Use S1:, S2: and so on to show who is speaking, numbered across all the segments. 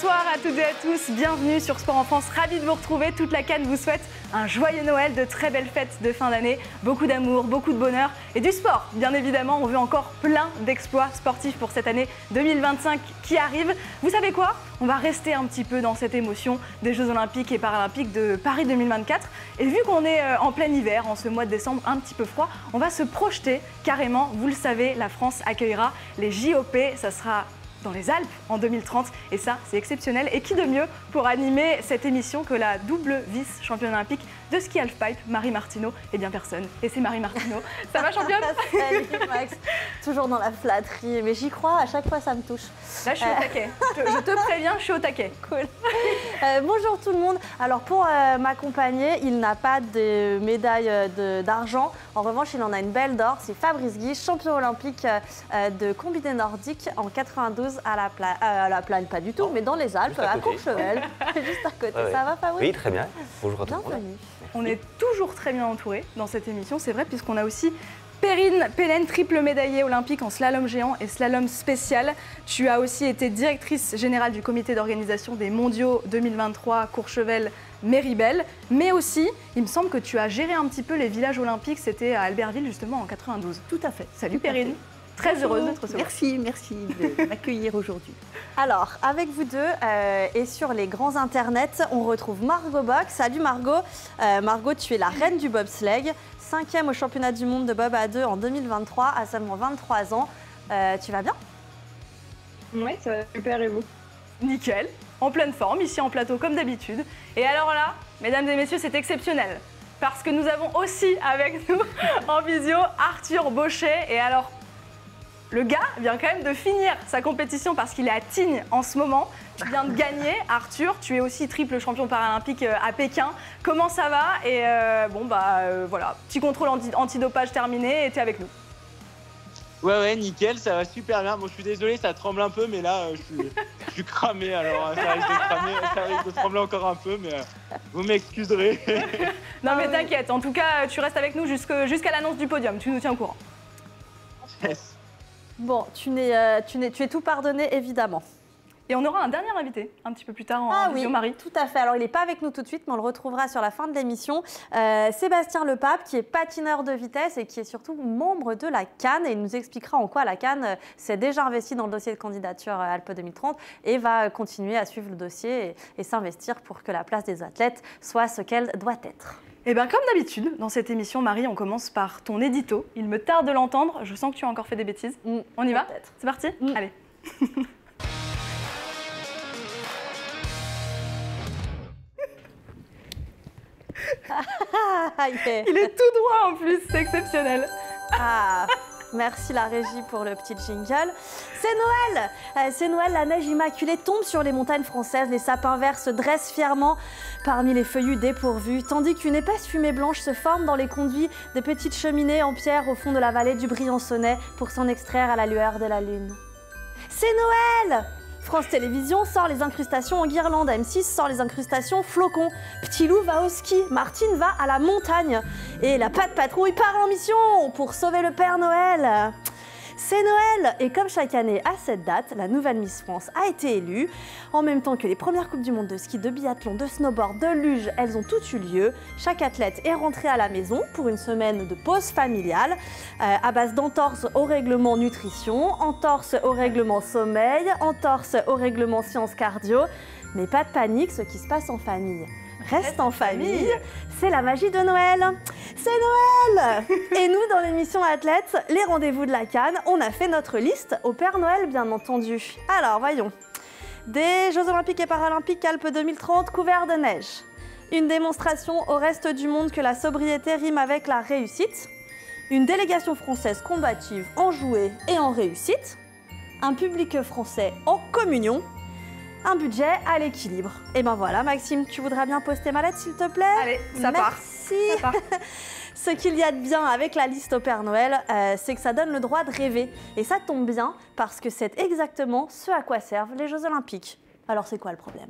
S1: Bonsoir à toutes et à tous, bienvenue sur Sport en France, ravi de vous retrouver. Toute la CAN vous souhaite un joyeux Noël, de très belles fêtes de fin d'année, beaucoup d'amour, beaucoup de bonheur et du sport. Bien évidemment, on veut encore plein d'exploits sportifs pour cette année 2025 qui arrive. Vous savez quoi? On va rester un petit peu dans cette émotion des Jeux Olympiques et Paralympiques de Paris 2024. Et vu qu'on est en plein hiver, en ce mois de décembre un petit peu froid, on va se projeter carrément. Vous le savez, la France accueillera les JOP, ça sera dans les Alpes en 2030 et ça c'est exceptionnel. Et qui de mieux pour animer cette émission que la double vice-championne olympique de ski halfpipe, Marie Martineau? Eh bien personne, et c'est Marie Martineau. Ça va championne?
S2: Salut Max, toujours dans la flatterie, mais j'y crois, à chaque fois ça me touche.
S1: Là je suis au taquet, je te préviens, je suis au taquet.
S2: Cool. Bonjour tout le monde, alors pour m'accompagner, il n'a pas de médaille d'argent, en revanche il en a une belle d'or, c'est Fabrice Guy, champion olympique de combiné nordique en 92 à la plaine, pas du tout, mais dans les Alpes, à Courchevel, juste à côté.
S3: Ouais.
S2: Ça va Fabrice?
S3: Oui, très bien. Bonjour à tous.
S2: Bienvenue.
S1: On est toujours très bien entourés dans cette émission, c'est vrai, puisqu'on a aussi Perrine Pellen, triple médaillée olympique en slalom géant et slalom spécial. Tu as aussi été directrice générale du comité d'organisation des mondiaux 2023 Courchevel-Méribel. Mais aussi, il me semble que tu as géré un petit peu les villages olympiques, c'était à Albertville justement en 92.
S4: Tout à fait.
S1: Salut Perrine, très heureuse de te recevoir.
S4: Merci de m'accueillir aujourd'hui.
S2: Alors, avec vous deux et sur les grands internets, on retrouve Margot Bock. Salut Margot. Margot, tu es la reine du bobsleigh, 5e au championnat du monde de bob à 2 en 2023, à seulement 23 ans. Tu vas bien?
S5: Oui, ça va super et vous?
S1: Nickel, en pleine forme, ici en plateau comme d'habitude. Et alors là, mesdames et messieurs, c'est exceptionnel. Parce que nous avons aussi avec nous en visio Arthur Bauchet. Et alors, le gars vient quand même de finir sa compétition parce qu'il est à Tignes en ce moment. Tu viens de gagner, Arthur. Tu es aussi triple champion paralympique à Pékin. Comment ça va? Et voilà, petit contrôle antidopage terminé et tu es avec nous.
S6: Ouais, nickel, ça va super bien. Bon, je suis désolé, ça tremble un peu, mais là, je suis cramé. Alors, ça risque de trembler encore un peu, mais vous m'excuserez.
S1: Non, mais t'inquiète. En tout cas, tu restes avec nous jusqu'à l'annonce du podium. Tu nous tiens au courant.
S6: Yes.
S2: Bon, tu es tout pardonné, évidemment.
S1: Et on aura un dernier invité un petit peu plus tard en visio, Marie.
S2: Tout à fait. Alors, il n'est pas avec nous tout de suite, mais on le retrouvera sur la fin de l'émission. Sébastien Lepape, qui est patineur de vitesse et qui est surtout membre de la CAN. Et il nous expliquera en quoi la CAN s'est déjà investie dans le dossier de candidature Alpes 2030 et va continuer à suivre le dossier et s'investir pour que la place des athlètes soit ce qu'elle doit être.
S1: Et bien comme d'habitude, dans cette émission, Marie, on commence par ton édito. Il me tarde de l'entendre, je sens que tu as encore fait des bêtises. On y va? C'est parti? Allez. Il est tout droit en plus, c'est exceptionnel.
S2: Ah, merci la régie pour le petit jingle. C'est Noël! C'est Noël, la neige immaculée tombe sur les montagnes françaises, les sapins verts se dressent fièrement parmi les feuillus dépourvus, tandis qu'une épaisse fumée blanche se forme dans les conduits des petites cheminées en pierre au fond de la vallée du Briançonnais pour s'en extraire à la lueur de la lune. C'est Noël! France Télévisions sort les incrustations en guirlande, M6 sort les incrustations flocons. Petit Loup va au ski, Martine va à la montagne. Et la Patte Patrouille part en mission pour sauver le Père Noël. C'est Noël! Et comme chaque année à cette date, la nouvelle Miss France a été élue. En même temps que les premières Coupes du Monde de ski, de biathlon, de snowboard, de luge, elles ont toutes eu lieu. Chaque athlète est rentré à la maison pour une semaine de pause familiale à base d'entorse au règlement nutrition, entorse au règlement sommeil, entorse au règlement sciences cardio. Mais pas de panique, ce qui se passe en famille reste en famille. C'est la magie de Noël. C'est Noël! Et nous, dans l'émission Athlètes, les rendez-vous de la CAN, on a fait notre liste au Père Noël, bien entendu. Alors, voyons. Des Jeux Olympiques et Paralympiques Alpes 2030 couverts de neige. Une démonstration au reste du monde que la sobriété rime avec la réussite. Une délégation française combative enjouée et en réussite. Un public français en communion. Un budget à l'équilibre. Et ben voilà, Maxime, tu voudras bien poster ma lettre, s'il te plaît?
S1: Allez, ça part.
S2: Merci. Ce qu'il y a de bien avec la liste au Père Noël, c'est que ça donne le droit de rêver. Et ça tombe bien parce que c'est exactement ce à quoi servent les Jeux Olympiques. Alors c'est quoi le problème?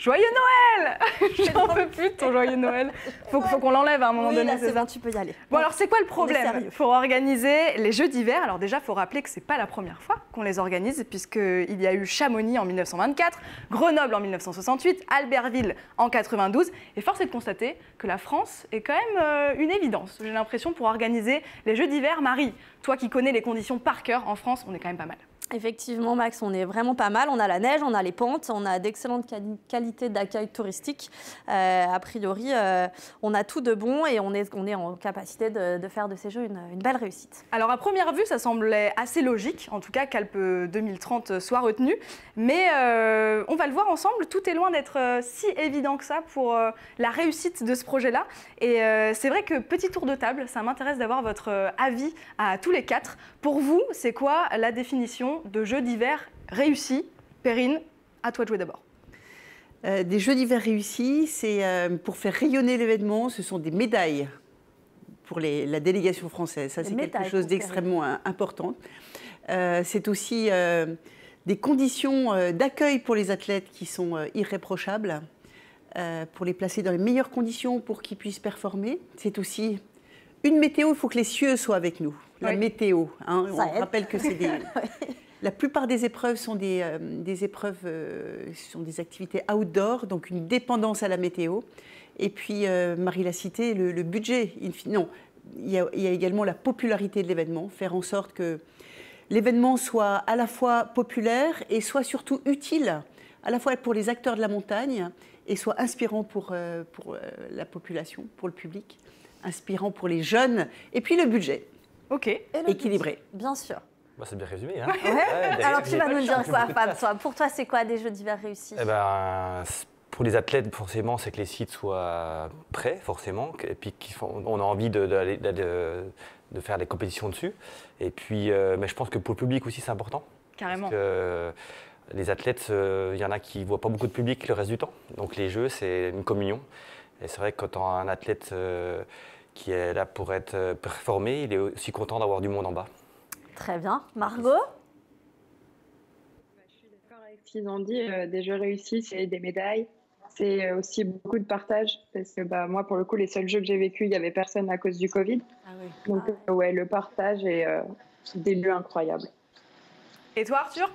S1: Joyeux Noël. J'en peux plus de ton joyeux Noël. Faut qu'on l'enlève à un moment
S2: Oui,
S1: donné.
S2: là, c'est bon, tu peux y aller.
S1: Bon, alors c'est quoi le problème
S2: sérieux.
S1: pour organiser les Jeux d'hiver? Alors déjà, il faut rappeler que c'est pas la première fois qu'on les organise, puisqu'il y a eu Chamonix en 1924, Grenoble en 1968, Albertville en 92. Et force est de constater que la France est quand même une évidence, j'ai l'impression, pour organiser les Jeux d'hiver. Marie, toi qui connais les conditions par cœur, en France, on est quand même pas mal.
S2: Effectivement, Max, on est vraiment pas mal. On a la neige, on a les pentes, on a d'excellentes qualités d'accueil touristique. A priori, on a tout de bon et on est en capacité de faire de ces Jeux une belle réussite.
S1: Alors à première vue, ça semblait assez logique, en tout cas qu'Alpes 2030 soit retenu. Mais on va le voir ensemble, tout est loin d'être si évident que ça pour la réussite de ce projet-là. Et c'est vrai que petit tour de table, ça m'intéresse d'avoir votre avis à tous les quatre. Pour vous, c'est quoi la définition de Jeux d'hiver réussis? Perrine, à toi de jouer d'abord.
S4: Des Jeux d'hiver réussis, c'est pour faire rayonner l'événement, ce sont des médailles pour la délégation française. Ça, c'est quelque chose d'extrêmement important. C'est aussi des conditions d'accueil pour les athlètes qui sont irréprochables, pour les placer dans les meilleures conditions pour qu'ils puissent performer. C'est aussi une météo, il faut que les cieux soient avec nous. La météo, hein, on rappelle que c'est des... La plupart des épreuves sont des activités outdoor, donc une dépendance à la météo. Et puis, Marie l'a cité, le budget. Non, il y a également la popularité de l'événement, faire en sorte que l'événement soit à la fois populaire et soit surtout utile, à la fois pour les acteurs de la montagne et soit inspirant pour la population, pour le public, inspirant pour les jeunes, et puis le budget.
S1: Ok.
S4: Équilibré.
S2: Bien sûr.
S3: Bah, c'est bien résumé. Hein.
S2: Ouais. Alors tu vas nous dire quoi, Fab? Pour toi, c'est quoi des Jeux d'hiver réussis?
S3: Pour les athlètes, forcément, c'est que les sites soient prêts, forcément, et puis on a envie de faire des compétitions dessus. Et puis, mais je pense que pour le public aussi, c'est important.
S1: Carrément.
S3: Parce que les athlètes, il y en a qui ne voient pas beaucoup de public le reste du temps. Donc les Jeux, c'est une communion. Et c'est vrai que quand on a un athlète qui est là pour être performé, il est aussi content d'avoir du monde en bas.
S2: Très bien. Margot?
S5: Je suis d'accord avec ce qu'ils ont dit. Des Jeux réussis, c'est des médailles. C'est aussi beaucoup de partage. Parce que moi, pour le coup, les seuls Jeux que j'ai vécus, il n'y avait personne à cause du Covid.
S2: Ah oui.
S5: Donc, ouais, le partage est des lieux incroyables.
S1: Et toi, Arthur?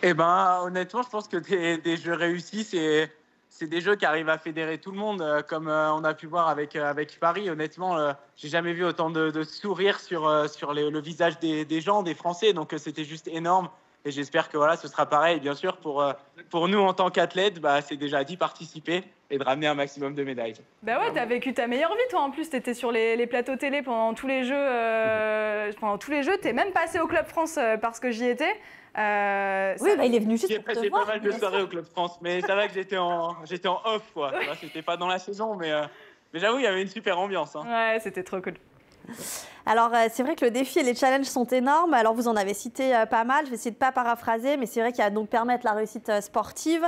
S6: Eh ben, honnêtement, je pense que des Jeux réussis, c'est des jeux qui arrivent à fédérer tout le monde, comme on a pu voir avec Paris. Honnêtement, j'ai jamais vu autant de sourires sur le visage des gens, des Français. Donc, c'était juste énorme. Et j'espère que voilà, ce sera pareil. Bien sûr, pour nous, en tant qu'athlètes, c'est déjà d'y participer et de ramener un maximum de médailles.
S1: Bah ouais, t'as vécu ta meilleure vie, toi, en plus. T'étais sur les plateaux télé pendant tous les Jeux. T'es même passé au Club France parce que j'y étais.
S2: Oui, il est venu juste pour te
S6: J'ai
S2: voir.
S6: pas mal de soirées au Club France, mais c'est vrai que j'étais en off, quoi. C'était pas dans la saison, mais j'avoue, il y avait une super ambiance. Hein.
S1: Ouais, c'était trop cool.
S2: Alors, c'est vrai que le défi et les challenges sont énormes. Alors, vous en avez cité pas mal. Je vais essayer de ne pas paraphraser, mais c'est vrai qu'il y a donc permettre la réussite sportive,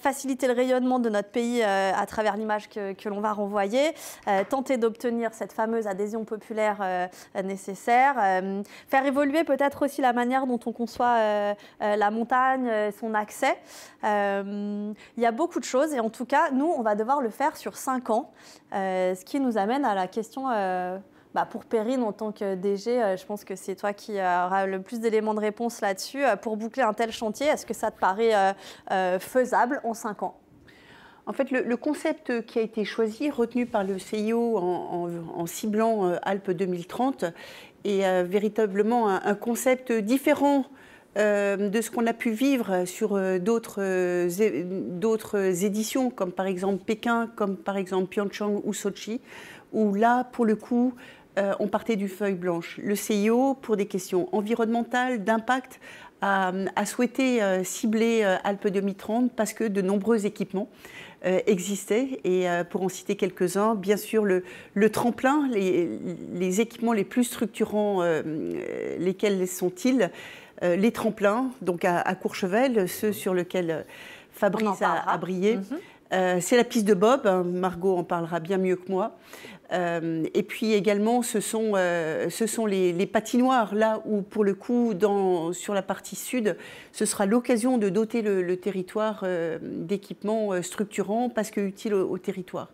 S2: faciliter le rayonnement de notre pays à travers l'image que l'on va renvoyer, tenter d'obtenir cette fameuse adhésion populaire nécessaire, faire évoluer peut-être aussi la manière dont on conçoit la montagne, son accès. Il y a beaucoup de choses et en tout cas, nous, on va devoir le faire sur 5 ans, ce qui nous amène à la question... pour Perrine, en tant que DG, je pense que c'est toi qui auras le plus d'éléments de réponse là-dessus. Pour boucler un tel chantier, est-ce que ça te paraît faisable en 5 ans?
S4: En fait, le concept qui a été choisi, retenu par le CIO en ciblant Alpes 2030, est véritablement un concept différent de ce qu'on a pu vivre sur d'autres éditions, comme par exemple Pékin, comme par exemple Pyeongchang ou Sochi, où là, pour le coup, on partait du feuille blanche. Le CIO, pour des questions environnementales, d'impact, a souhaité cibler Alpes 2030 parce que de nombreux équipements existaient. Et pour en citer quelques-uns, bien sûr, le tremplin, les équipements les plus structurants, lesquels sont-ils? Les tremplins, donc à Courchevel, ceux sur lesquels Fabrice a brillé. C'est la piste de bob, hein, Margot en parlera bien mieux que moi. Et puis également, ce sont les patinoires, là où pour le coup, sur la partie sud, ce sera l'occasion de doter le territoire d'équipements structurants parce que utiles au territoire.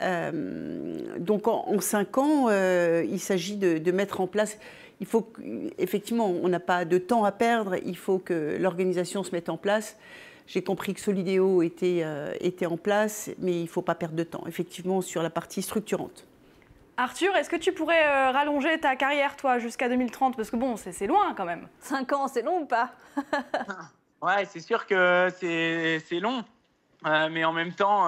S4: Donc en 5 ans, il s'agit de mettre en place. Il faut effectivement, on n'a pas de temps à perdre. Il faut que l'organisation se mette en place. J'ai compris que Solideo était en place, mais il ne faut pas perdre de temps, effectivement, sur la partie structurante.
S1: Arthur, est-ce que tu pourrais rallonger ta carrière, toi, jusqu'à 2030? Parce que bon, c'est loin quand même.
S2: 5 ans, c'est long ou pas?
S6: Ouais, c'est sûr que c'est long. Mais en même temps,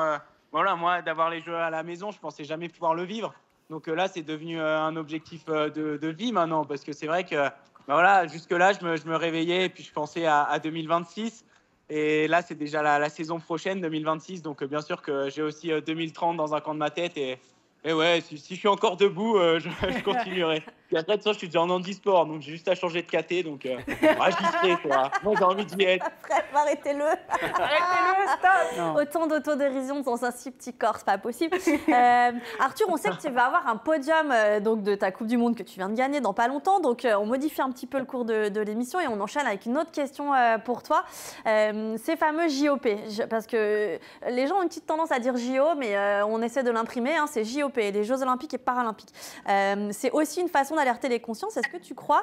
S6: voilà, moi, d'avoir les jeux à la maison, je pensais jamais pouvoir le vivre. Donc là, c'est devenu un objectif de vie maintenant. Parce que c'est vrai que voilà, jusque-là, je me réveillais et puis je pensais à 2026. Et là, c'est déjà la saison prochaine, 2026. Donc, bien sûr que j'ai aussi 2030 dans un coin de ma tête. Et ouais, si je suis encore debout, je continuerai. Puis après, de ça, je suis déjà en handisport. Donc, j'ai juste à changer de caté. Donc, j'y serai, quoi. Moi, j'ai envie d'y être.
S2: Bref, arrêtez-le.
S1: Arrêtez-le, stop.
S2: Non. Autant d'autodérision dans un si petit corps, c'est pas possible. Arthur, on sait que tu vas avoir un podium donc de ta Coupe du Monde que tu viens de gagner dans pas longtemps. Donc, on modifie un petit peu le cours de l'émission et on enchaîne avec une autre question pour toi. Ces fameux JOP. Parce que les gens ont une petite tendance à dire JO, mais on essaie de l'imprimer. Hein, c'est JOP, les Jeux Olympiques et Paralympiques. C'est aussi une façon d'alerter les consciences. Est-ce que tu crois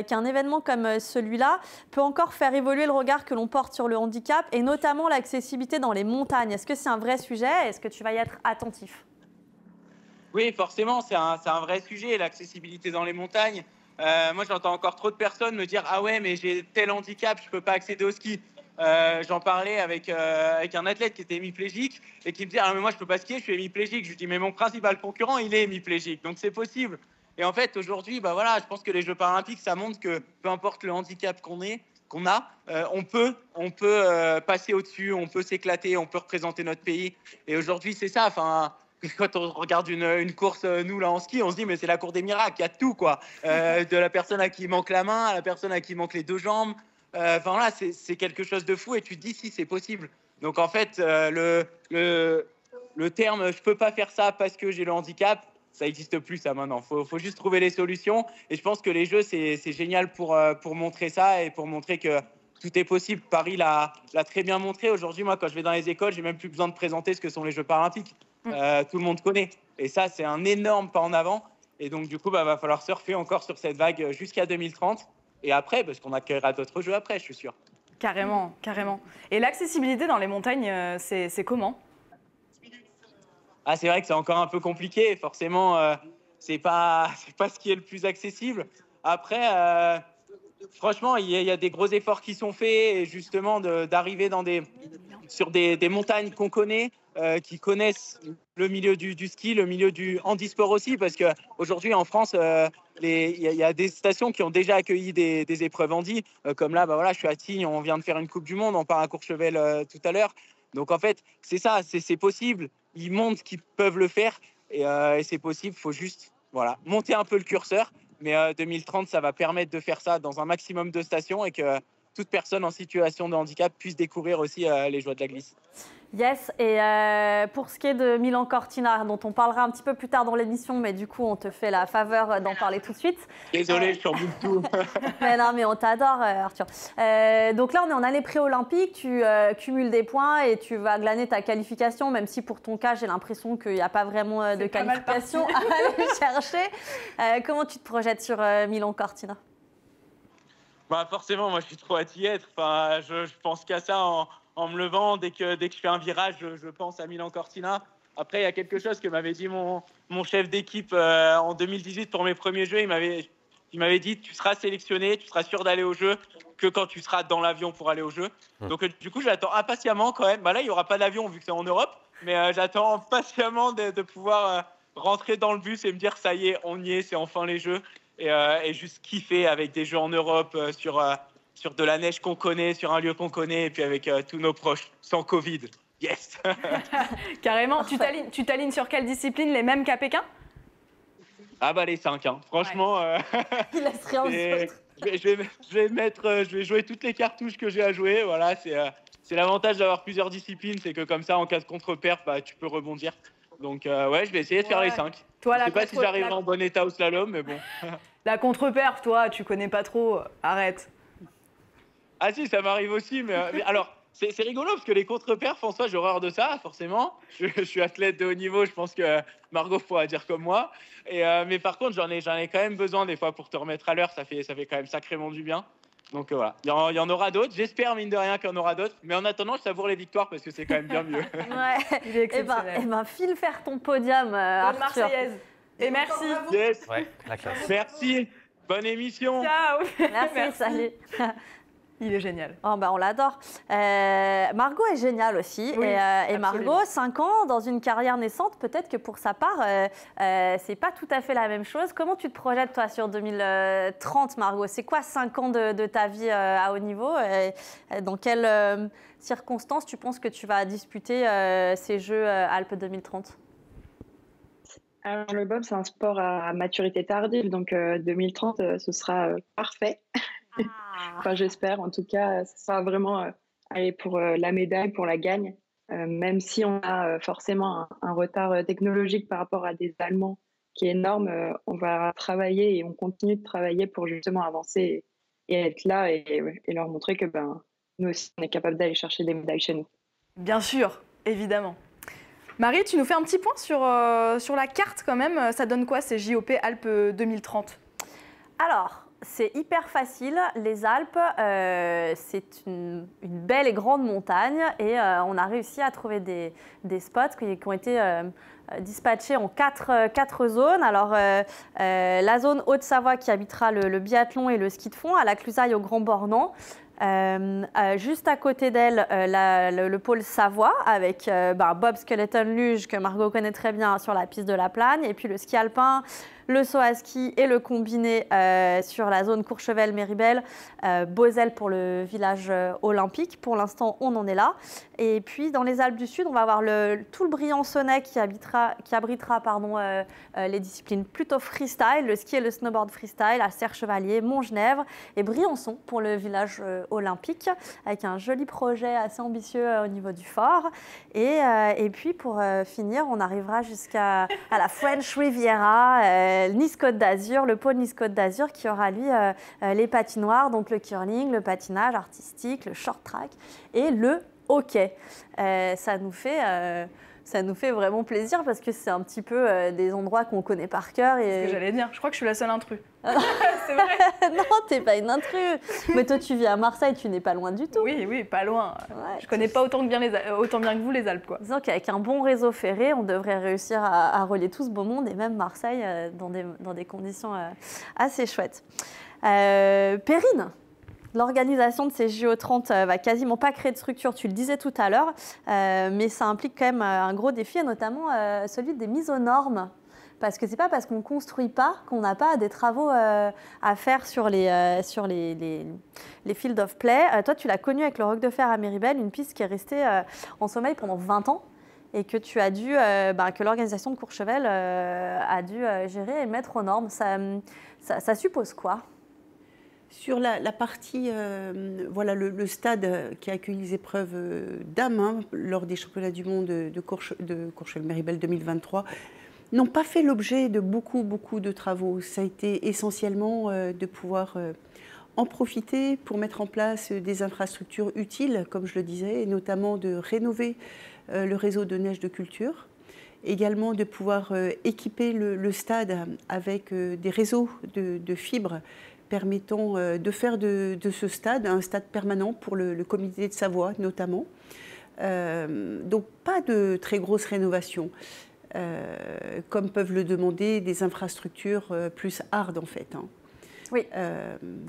S2: qu'un événement comme celui-là peut encore faire évoluer le regard que l'on porte sur le handicap et notamment l'accessibilité dans les montagnes? Est-ce que c'est un vrai sujet? Est-ce que tu vas y être attentif?
S6: Oui, forcément, c'est un vrai sujet, l'accessibilité dans les montagnes. Moi, j'entends encore trop de personnes me dire « Ah ouais, mais j'ai tel handicap, je ne peux pas accéder au ski ». J'en parlais avec un athlète qui était hémiplégique et qui me disait « Ah mais moi, je ne peux pas skier, je suis hémiplégique ». Je lui dis « Mais mon principal concurrent, il est hémiplégique, donc c'est possible ». Et en fait, aujourd'hui, voilà, je pense que les Jeux paralympiques, ça montre que peu importe le handicap qu'on a, on peut passer au-dessus, on peut s'éclater, on peut représenter notre pays. Et aujourd'hui, c'est ça. Enfin, quand on regarde une course, nous, là, en ski, on se dit, mais c'est la cour des miracles, il y a tout, quoi. De la personne à qui il manque la main, à la personne à qui il manque les 2 jambes. Enfin, voilà, c'est quelque chose de fou. Et tu te dis, si, c'est possible. Donc, en fait, le terme « je peux pas faire ça parce que j'ai le handicap », ça n'existe plus, ça, maintenant. Faut juste trouver les solutions. Et je pense que les Jeux, c'est génial pour montrer ça et pour montrer que tout est possible. Paris l'a très bien montré. Aujourd'hui, moi, quand je vais dans les écoles, j'ai même plus besoin de présenter ce que sont les Jeux paralympiques. Tout le monde connaît. Et ça, c'est un énorme pas en avant. Et donc, du coup, va falloir surfer encore sur cette vague jusqu'à 2030. Et après, parce qu'on accueillera d'autres Jeux après, je suis sûr.
S1: Carrément, carrément. Et l'accessibilité dans les montagnes, c'est comment ?
S6: Ah, c'est vrai que c'est encore un peu compliqué. Forcément, c'est pas ce qui est le plus accessible. Après, franchement, il y a des gros efforts qui sont faits, et justement d'arriver sur des montagnes qu'on connaît, qui connaissent le milieu du ski, le milieu du handisport aussi, parce qu'aujourd'hui en France, il y a des stations qui ont déjà accueilli des épreuves handi, comme là, voilà, je suis à Tignes, on vient de faire une Coupe du Monde, on part à Courchevel tout à l'heure. Donc en fait, c'est ça, c'est possible. Ils montrent qu'ils peuvent le faire, et c'est possible. Il faut juste monter un peu le curseur. Mais 2030, ça va permettre de faire ça dans un maximum de stations et que toute personne en situation de handicap puisse découvrir aussi les joies de la glisse.
S2: Yes, et pour ce qui est de Milan Cortina, dont on parlera un petit peu plus tard dans l'émission, mais du coup, on te fait la faveur d'en parler tout de suite.
S6: Désolé, je suis en bout de tout.
S2: Mais non, mais on t'adore, Arthur. Donc là, on est en année pré-olympique, tu cumules des points et tu vas glaner ta qualification, même si pour ton cas, j'ai l'impression qu'il n'y a pas vraiment de qualification à aller chercher. Comment tu te projettes sur Milan Cortina ?
S6: Forcément, moi, je suis trop hâte d'y être. Enfin, je pense qu'à ça en me levant. Dès que je fais un virage, je pense à Milan Cortina. Après, il y a quelque chose que m'avait dit mon chef d'équipe en 2018 pour mes premiers Jeux. Il m'avait dit, tu seras sélectionné, tu seras sûr d'aller aux Jeux que quand tu seras dans l'avion pour aller aux Jeux. Donc, du coup, j'attends impatiemment quand même. Là, il n'y aura pas d'avion vu que c'est en Europe. Mais j'attends patiemment de pouvoir rentrer dans le bus et me dire, ça y est, on y est, c'est enfin les Jeux. Et juste kiffer avec des Jeux en Europe sur de la neige qu'on connaît, sur un lieu qu'on connaît, et puis avec tous nos proches, sans Covid. Yes.
S1: Carrément. Tu t'alignes sur quelle discipline? Les mêmes qu'à Pékin?
S6: Ah les 5, hein. Franchement.
S2: Il laisse rien aux autres.
S6: je vais jouer toutes les cartouches que j'ai à jouer. Voilà, c'est l'avantage d'avoir plusieurs disciplines, c'est que comme ça, en cas de contre-perf, bah, tu peux rebondir. Donc ouais, je vais essayer de faire les 5.
S1: Toi,
S6: je sais pas si j'arriverai en bon état au slalom, mais bon.
S1: La contre-perf, toi, tu connais pas trop. Arrête.
S6: Ah si, ça m'arrive aussi, mais alors, c'est rigolo parce que les contre-perfs, en soi, j'ai horreur de ça, forcément. Je suis athlète de haut niveau, je pense que Margot pourra dire comme moi. Mais par contre, j'en ai quand même besoin des fois pour te remettre à l'heure, ça fait quand même sacrément du bien. Donc voilà, il y en aura d'autres. J'espère, mine de rien, qu'il y en aura d'autres. Mais en attendant, je savoure les victoires parce que c'est quand même bien mieux.
S2: Ouais.
S1: Il est exceptionnel.
S2: Eh ben, file faire ton podium,
S1: Bonne
S2: Arthur.
S1: Marseillaise. Et merci.
S6: Yes.
S3: Ouais, la classe.
S6: Merci. Bonne émission.
S1: Ciao.
S2: Merci, salut.
S1: Il est génial.
S2: Oh, bah, on l'adore. Margot est géniale aussi.
S1: Oui,
S2: et Margot, 5 ans dans une carrière naissante, peut-être que pour sa part, c'est pas tout à fait la même chose. Comment tu te projettes, toi, sur 2030, Margot? C'est quoi 5 ans de ta vie à haut niveau? Dans quelles circonstances tu penses que tu vas disputer ces Jeux Alpes 2030?
S5: Alors, le bob, c'est un sport à maturité tardive, donc 2030, ce sera parfait. Enfin, j'espère. En tout cas, ce sera vraiment aller pour la médaille, pour la gagne. Même si on a forcément un retard technologique par rapport à des Allemands qui est énorme, on va travailler et on continue de travailler pour justement avancer et être là et leur montrer que nous aussi, on est capable d'aller chercher des médailles chez nous.
S1: Bien sûr, évidemment. Marie, tu nous fais un petit point sur la carte quand même. Ça donne quoi ces JOP Alpes 2030?
S2: Alors, c'est hyper facile. Les Alpes, c'est une belle et grande montagne et on a réussi à trouver des spots qui ont été dispatchés en quatre zones. Alors, la zone Haute-Savoie qui habitera le biathlon et le ski de fond, à la Clusaille au Grand Bornand. Juste à côté d'elle, le pôle Savoie avec Bob Skeleton Luge que Margot connaît très bien sur la piste de la Plagne, et puis le ski alpin, le saut à ski et le combiné sur la zone Courchevel-Méribel, Beauzelle pour le village olympique. Pour l'instant, on en est là. Et puis dans les Alpes du Sud, on va avoir tout le Briançonnais qui abritera les disciplines plutôt freestyle, le ski et le snowboard freestyle à Serre-Chevalier, Montgenèvre et Briançon pour le village olympique, avec un joli projet assez ambitieux au niveau du fort. Et puis pour finir, on arrivera jusqu'à la French Riviera, Nice-Côte d'Azur, le pôle Nice-Côte d'Azur qui aura lui les patinoires, donc le curling, le patinage artistique, le short track et le hockey. Ça nous fait vraiment plaisir parce que c'est un petit peu des endroits qu'on connaît par cœur.
S1: C'est ce que j'allais dire. Je crois que je suis la seule intrue. C'est vrai.
S2: Non, t'es pas une intrue. Mais toi, tu vis à Marseille, tu n'es pas loin du tout.
S1: Oui, pas loin.
S2: Ouais,
S1: je connais pas autant bien que vous les Alpes, quoi.
S2: Disons qu'avec un bon réseau ferré, on devrait réussir à relier tout ce beau monde et même Marseille dans des conditions assez chouettes. Perrine, l'organisation de ces JO30 va quasiment pas créer de structure, tu le disais tout à l'heure, mais ça implique quand même un gros défi, et notamment celui des mises aux normes. Parce que c'est pas parce qu'on ne construit pas qu'on n'a pas des travaux à faire sur les field of play. Toi, tu l'as connu avec le Roc de Fer à Méribel, une piste qui est restée en sommeil pendant 20 ans et que tu as dû, que l'organisation de Courchevel a dû gérer et mettre aux normes. Ça suppose quoi?
S4: Sur la partie, le stade qui a accueilli les épreuves dames lors des championnats du monde de Courchevel-Méribel 2023, n'ont pas fait l'objet de beaucoup de travaux. Ça a été essentiellement de pouvoir en profiter pour mettre en place des infrastructures utiles, comme je le disais, et notamment de rénover le réseau de neige de culture. Également de pouvoir équiper le stade avec des réseaux de fibres permettant de faire de ce stade un stade permanent pour le comité de Savoie notamment. Donc pas de très grosses rénovations. Comme peuvent le demander des infrastructures plus hard en fait.
S2: Oui.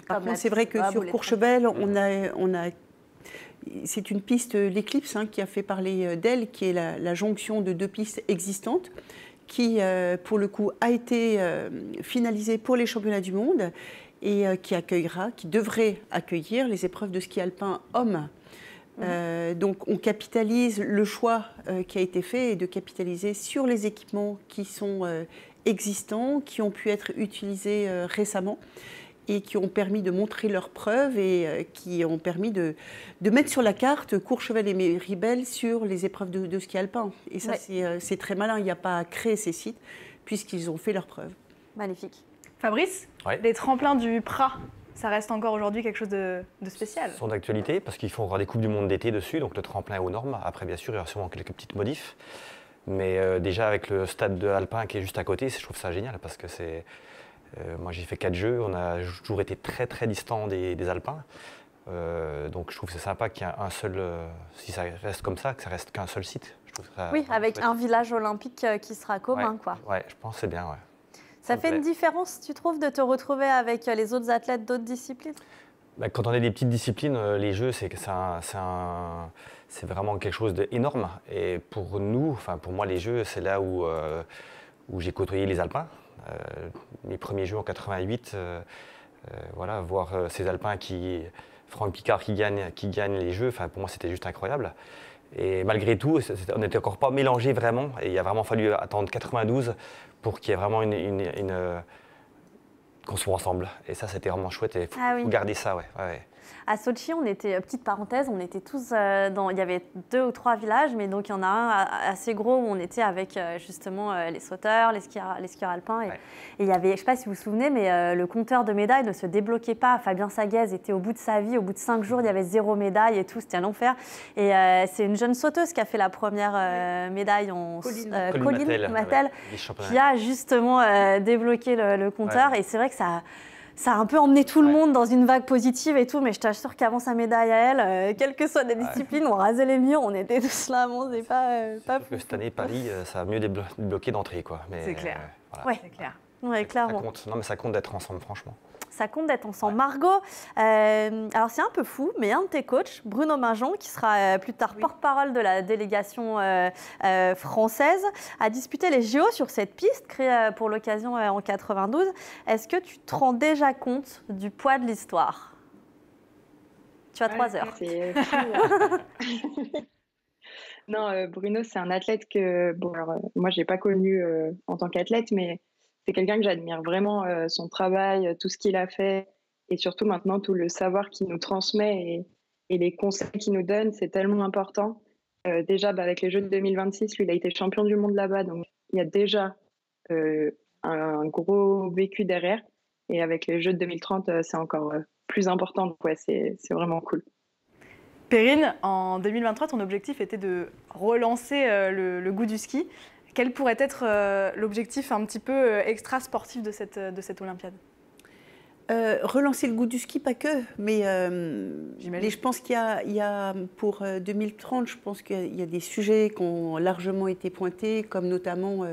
S4: Par contre, c'est vrai que sur Courchevel, c'est une piste, l'Eclipse, qui a fait parler d'elle, qui est la jonction de 2 pistes existantes, qui pour le coup a été finalisée pour les championnats du monde et qui devrait accueillir les épreuves de ski alpin hommes. Donc on capitalise le choix qui a été fait et de capitaliser sur les équipements qui sont existants, qui ont pu être utilisés récemment et qui ont permis de montrer leurs preuves et qui ont permis de mettre sur la carte Courchevel et Méribel sur les épreuves de ski alpin. Et ça, c'est très malin. Il n'y a pas à créer ces sites puisqu'ils ont fait leurs preuves.
S2: Magnifique.
S1: Fabrice, les tremplins du Prat, ça reste encore aujourd'hui quelque chose de spécial.
S3: Ils sont d'actualité parce qu'il faut avoir des Coupes du Monde d'été dessus, donc le tremplin est aux normes. Après, bien sûr, il y aura sûrement quelques petites modifs. Mais déjà, avec le stade de alpin qui est juste à côté, je trouve ça génial parce que c'est... moi, j'ai fait 4 jeux, on a toujours été très très distants des alpins. Donc je trouve que c'est sympa qu'il y ait un seul... si ça reste comme ça, que ça reste qu'un seul site. Je trouve ça
S2: avec un village olympique qui sera commun.
S3: Ouais, je pense que c'est bien, ouais.
S2: Ça fait une différence, tu trouves, de te retrouver avec les autres athlètes d'autres disciplines?
S3: Quand on est des petites disciplines, les jeux, c'est vraiment quelque chose d'énorme. Et pour nous, enfin pour moi, les jeux, c'est là où j'ai côtoyé les alpins. Mes premiers jeux en 88, voilà, voir ces alpins Franck Picard qui gagne les jeux, enfin pour moi c'était juste incroyable. Et malgré tout, on n'était encore pas mélangés vraiment. Et il a vraiment fallu attendre 92 pour qu'il y ait vraiment qu'on soit ensemble. Et ça, c'était vraiment chouette. Il faut garder ça, ouais.
S2: À Sochi, on était, petite parenthèse, on était tous il y avait 2 ou 3 villages, mais donc il y en a un assez gros où on était avec justement les sauteurs, les skieurs alpins. Et il y avait, je ne sais pas si vous vous souvenez, mais le compteur de médailles ne se débloquait pas. Fabien Saguez était au bout de sa vie, au bout de 5 jours, il y avait 0 médaille et tout, c'était un enfer. Et c'est une jeune sauteuse qui a fait la première médaille, Colline Mattel, qui a justement débloqué le compteur. Et c'est vrai que ça a un peu emmené tout le monde dans une vague positive et tout, mais je t'assure qu'avant sa médaille à elle, quelles que soient les disciplines, on rasait les murs, on était tous là, bon, c'est pas fou.
S3: Cette année, Paris, ça a mieux débloqué d'entrée, quoi.
S1: C'est clair.
S2: Voilà.
S1: C'est clair.
S2: Ouais, clairement.
S3: Ça compte. Non, mais ça compte d'être ensemble, franchement.
S2: Ça compte d'être ensemble. Margot, alors c'est un peu fou, mais un de tes coachs, Bruno Mingeon, qui sera plus tard porte-parole de la délégation française, a disputé les JO sur cette piste créée pour l'occasion en 92. Est-ce que tu te rends déjà compte du poids de l'histoire? Tu as 3 heures.
S5: C'est fou. Non, Bruno, c'est un athlète que, moi, je n'ai pas connu en tant qu'athlète, mais c'est quelqu'un que j'admire vraiment, son travail, tout ce qu'il a fait, et surtout maintenant tout le savoir qu'il nous transmet et les conseils qu'il nous donne, c'est tellement important. Déjà, avec les Jeux de 2026, lui, il a été champion du monde là-bas, donc il y a déjà un gros vécu derrière. Et avec les Jeux de 2030, c'est encore plus important, donc c'est vraiment cool.
S1: Perrine, en 2023, ton objectif était de relancer le goût du ski. Quel pourrait être l'objectif un petit peu extra-sportif de cette Olympiade?
S4: Relancer le goût du ski, pas que, mais je pense qu'il y a pour 2030, je pense qu'il y a des sujets qui ont largement été pointés, comme notamment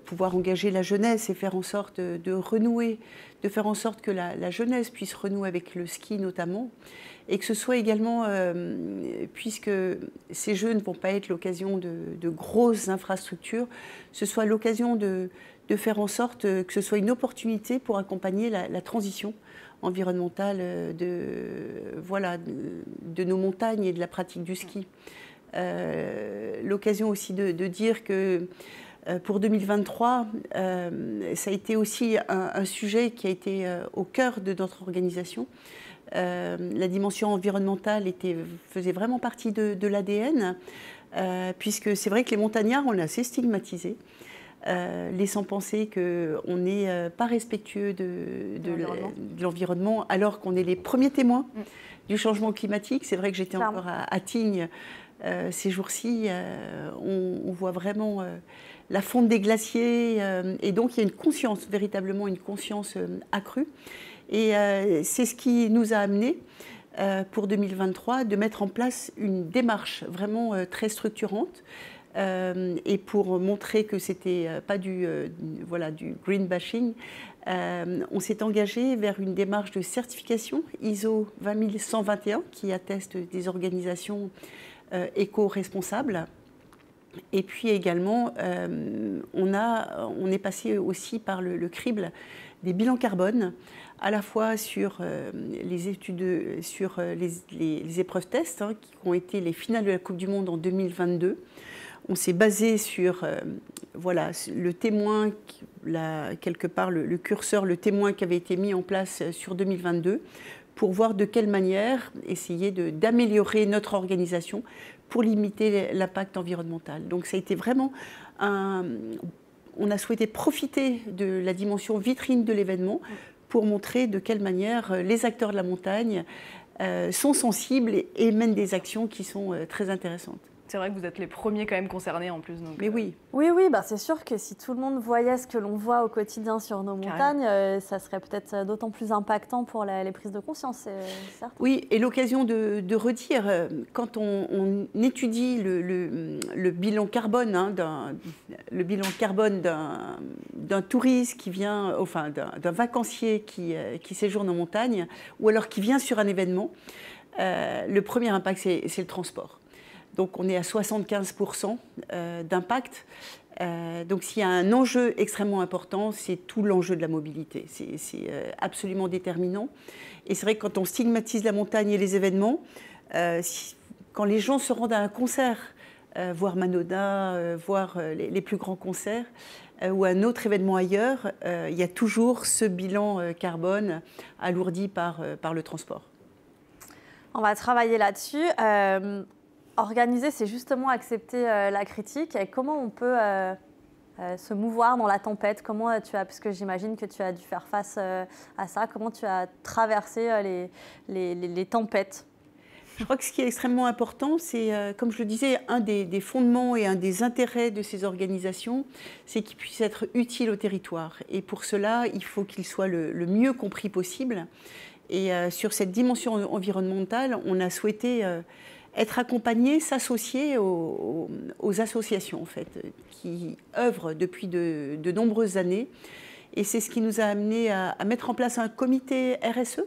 S4: pouvoir engager la jeunesse et faire en sorte de renouer, de faire en sorte que la jeunesse puisse renouer avec le ski notamment. Et que ce soit également, puisque ces Jeux ne vont pas être l'occasion de grosses infrastructures, ce soit l'occasion de faire en sorte que ce soit une opportunité pour accompagner la transition environnementale de nos montagnes et de la pratique du ski. L'occasion aussi de dire que pour 2023, ça a été aussi un sujet qui a été au cœur de notre organisation. La dimension environnementale faisait vraiment partie de l'ADN, puisque c'est vrai que les montagnards, on est assez stigmatisés, laissant penser qu'on n'est pas respectueux de l'environnement, alors qu'on est les premiers témoins du changement climatique. C'est vrai que j'étais encore à Tignes ces jours-ci, on voit vraiment la fonte des glaciers, et donc il y a une conscience, véritablement une conscience accrue. Et c'est ce qui nous a amené pour 2023 de mettre en place une démarche vraiment très structurante et pour montrer que c'était pas du green bashing, on s'est engagé vers une démarche de certification ISO 20121 qui atteste des organisations éco-responsables. Et puis également, on est passé aussi par le crible des bilans carbone, à la fois sur les études, sur les épreuves tests, qui ont été les finales de la Coupe du Monde en 2022. On s'est basé sur le témoin, quelque part le curseur, le témoin qui avait été mis en place sur 2022 pour voir de quelle manière essayer d'améliorer notre organisation pour limiter l'impact environnemental. Donc ça a été vraiment on a souhaité profiter de la dimension vitrine de l'événement pour montrer de quelle manière les acteurs de la montagne sont sensibles et mènent des actions qui sont très intéressantes.
S1: C'est vrai que vous êtes les premiers quand même concernés en plus. Donc,
S4: mais oui.
S2: Oui, bah c'est sûr que si tout le monde voyait ce que l'on voit au quotidien sur nos montagnes, ça serait peut-être d'autant plus impactant pour les prises de conscience, certes.
S4: Oui, et l'occasion de redire, quand on étudie le bilan carbone, d'un touriste qui vient, enfin d'un vacancier qui séjourne en montagne, ou alors qui vient sur un événement, le premier impact, c'est le transport. Donc on est à 75% d'impact. Donc s'il y a un enjeu extrêmement important, c'est tout l'enjeu de la mobilité. C'est absolument déterminant. Et c'est vrai que quand on stigmatise la montagne et les événements, quand les gens se rendent à un concert, voir Manoda, voir les plus grands concerts, ou un autre événement ailleurs, il y a toujours ce bilan carbone alourdi par le transport.
S2: On va travailler là-dessus. Organiser, c'est justement accepter la critique. Et comment on peut se mouvoir dans la tempête? Parce que j'imagine que tu as dû faire face à ça. Comment tu as traversé les tempêtes?
S4: Je crois que ce qui est extrêmement important, c'est, comme je le disais, un des fondements et un des intérêts de ces organisations, c'est qu'ils puissent être utiles au territoire. Et pour cela, il faut qu'ils soient le mieux compris possible. Et sur cette dimension environnementale, on a souhaité être accompagné, s'associer aux associations en fait, qui œuvrent depuis de nombreuses années. Et c'est ce qui nous a amené à mettre en place un comité RSE.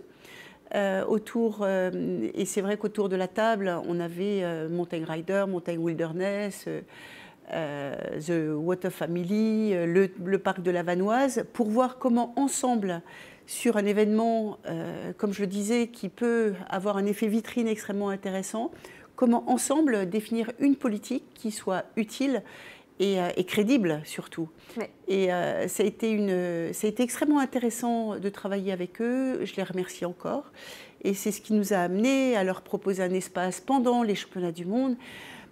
S4: Et c'est vrai qu'autour de la table, on avait Mountain Rider, Mountain Wilderness, The Water Family, le parc de la Vanoise, pour voir comment ensemble, sur un événement, comme je le disais, qui peut avoir un effet vitrine extrêmement intéressant, comment ensemble définir une politique qui soit utile et crédible surtout. Oui. Et ça a été extrêmement intéressant de travailler avec eux, je les remercie encore. Et c'est ce qui nous a amené à leur proposer un espace pendant les championnats du monde,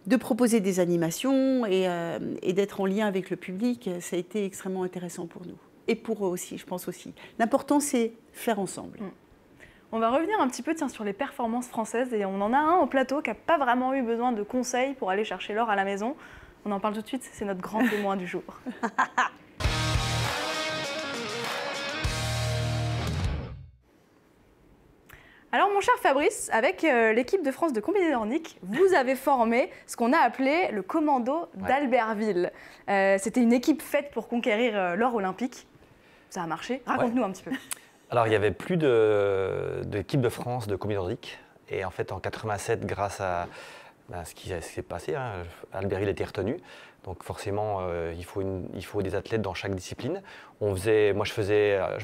S4: de proposer des animations et d'être en lien avec le public. Ça a été extrêmement intéressant pour nous. Et pour eux aussi, je pense aussi. L'important, c'est faire ensemble.
S1: On va revenir un petit peu sur les performances françaises. Et on en a un au plateau qui n'a pas vraiment eu besoin de conseils pour aller chercher l'or à la maison. On en parle tout de suite, c'est notre grand témoin du jour. Alors mon cher Fabrice, avec l'équipe de France de combiné nordique, vous avez formé ce qu'on a appelé le commando d'Albertville. C'était une équipe faite pour conquérir l'or olympique. Ça a marché. Raconte-nous un petit peu.
S3: Alors il y avait plus d'équipe de France de combiné nordique. Et en fait en 87, grâce à ce qui s'est passé, Albertville a été retenu. Donc forcément, il faut des athlètes dans chaque discipline. Moi, je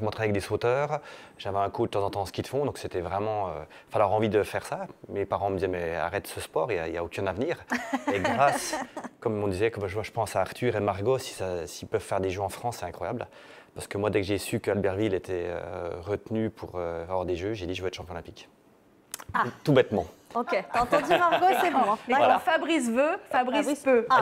S3: m'entraînais avec des sauteurs. J'avais un coach de temps en temps en ski de fond. Donc c'était vraiment, fallait avoir envie de faire ça. Mes parents me disaient mais arrête ce sport, il n'y a aucun avenir. Et grâce, comme on disait, comme je pense à Arthur et Margot, s'ils peuvent faire des jeux en France, c'est incroyable. Parce que moi, dès que j'ai su qu'Albertville était retenu pour avoir des jeux, j'ai dit je veux être champion olympique. Ah. Tout bêtement.
S2: Ok, t'as entendu Margot, c'est bon. Hein.
S1: Voilà. Fabrice veut, Fabrice peut.
S3: Ah,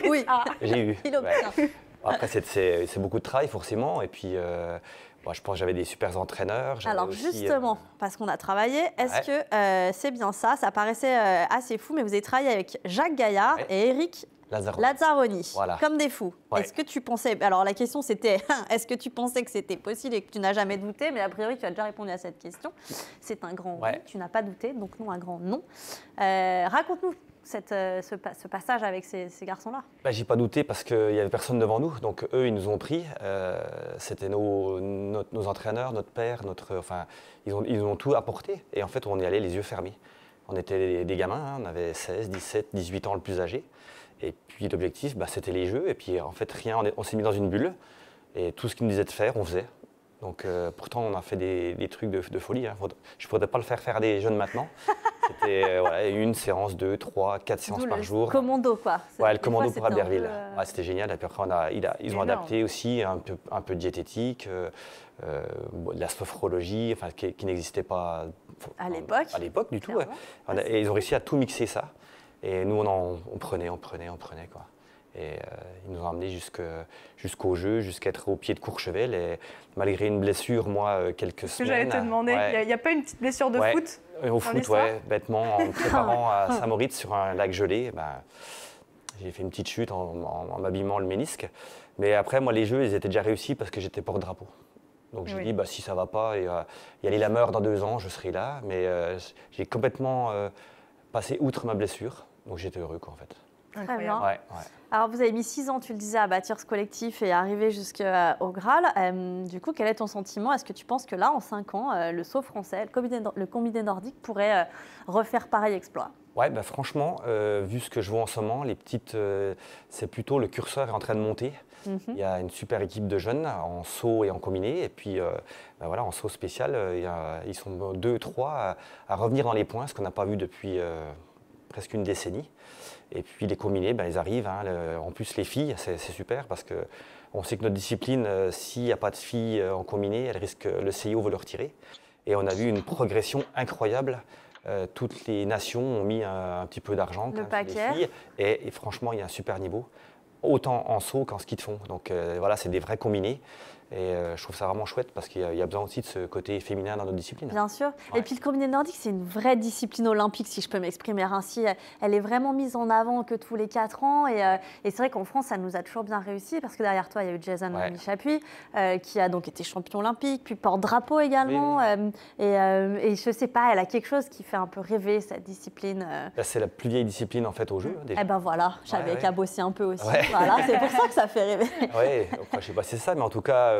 S2: oui.
S3: J'ai eu.
S2: Il obtient.
S3: Après, c'est beaucoup de travail forcément. Et puis, je pense que j'avais des super entraîneurs.
S2: Alors aussi, justement, parce qu'on a travaillé, est-ce que c'est bien ça? Ça paraissait assez fou, mais vous avez travaillé avec Jacques Gaillard et Eric Lazzaroni, voilà. Comme des fous. Ouais. Est-ce que tu pensais... Alors la question c'était, est-ce que tu pensais que c'était possible et que tu n'as jamais douté? Mais a priori, tu as déjà répondu à cette question. C'est un grand oui, tu n'as pas douté, donc non, un grand non. Raconte-nous ce passage avec ces garçons-là.
S3: J'ai pas douté parce qu'il n'y avait personne devant nous. Donc eux, ils nous ont pris. C'était nos entraîneurs, notre père, ils ont tout apporté. Et en fait, on est allé les yeux fermés. On était des gamins, on avait 16, 17, 18 ans le plus âgé. Et puis l'objectif, c'était les jeux. Et puis en fait, rien, on s'est mis dans une bulle. Et tout ce qu'ils nous disaient de faire, on faisait. Donc pourtant, on a fait des trucs de folie. Je ne pourrais pas le faire à des jeunes maintenant. C'était voilà, 1 séance, 2, 3, 4 séances par jour.
S2: Commando, quoi.
S3: Ouais, le commando pour Albertville. Ouais, c'était génial. Et puis après, ils ont adapté aussi un peu de diététique, de la sophrologie, enfin, qui n'existait pas
S2: à l'époque.
S3: À l'époque, du tout. Ouais. Et ils ont réussi à tout mixer ça. Et nous, on prenait, quoi. Et ils nous ont emmenés jusqu'au jeu, jusqu'à être au pied de Courchevel. Et malgré une blessure, moi, quelques semaines...
S1: Ce que j'allais te demander, il n'y a pas une petite blessure de foot
S3: au foot, ouais, bêtement, en me préparant à Saint-Moritz sur un lac gelé, j'ai fait une petite chute en m'abîmant le ménisque. Mais après, moi, les jeux, ils étaient déjà réussis parce que j'étais porte-drapeau. Donc j'ai dit, si ça ne va pas, il y a les Lameurs dans 2 ans, je serai là. Mais j'ai complètement passé outre ma blessure. Donc j'étais heureux, quoi, en fait.
S2: Très bien.
S3: Ouais.
S2: Alors, vous avez mis 6 ans, tu le disais, à bâtir ce collectif et arriver jusqu'au Graal. Du coup, quel est ton sentiment? Est-ce que tu penses que là, en 5 ans, le saut français, le combiné nordique pourrait refaire pareil exploit? Ouais,
S3: franchement, vu ce que je vois en ce moment, les petites, c'est plutôt le curseur est en train de monter. Il y a une super équipe de jeunes en saut et en combiné. Et puis, voilà, en saut spécial, ils sont 2, 3 à revenir dans les points, ce qu'on n'a pas vu depuis presque une décennie. Et puis les combinés, ils arrivent. En plus, les filles, c'est super parce qu'on sait que notre discipline, s'il n'y a pas de filles en combiné, elle risque, le CIO veut le retirer. Et on a vu une progression incroyable. Toutes les nations ont mis un petit peu d'argent sur les filles. Et franchement, il y a un super niveau, autant en saut qu'en ski de fond. Donc voilà, c'est des vrais combinés. Et je trouve ça vraiment chouette parce qu'il y a besoin aussi de ce côté féminin dans notre discipline.
S2: Bien sûr. Ouais. Et puis le combiné nordique, c'est une vraie discipline olympique, si je peux m'exprimer ainsi. Elle est vraiment mise en avant que tous les 4 ans. Et c'est vrai qu'en France, ça nous a toujours bien réussi parce que derrière toi, il y a eu Jason Chapuis qui a donc été champion olympique, puis porte-drapeau également. Oui. Et je ne sais pas, elle a quelque chose qui fait un peu rêver cette discipline.
S3: C'est la plus vieille discipline en fait au jeu. Déjà.
S2: Eh ben voilà, j'avais qu'à bosser un peu aussi. Voilà, c'est pour ça que ça fait rêver.
S3: Oui, je ne sais pas si c'est ça, mais en tout cas,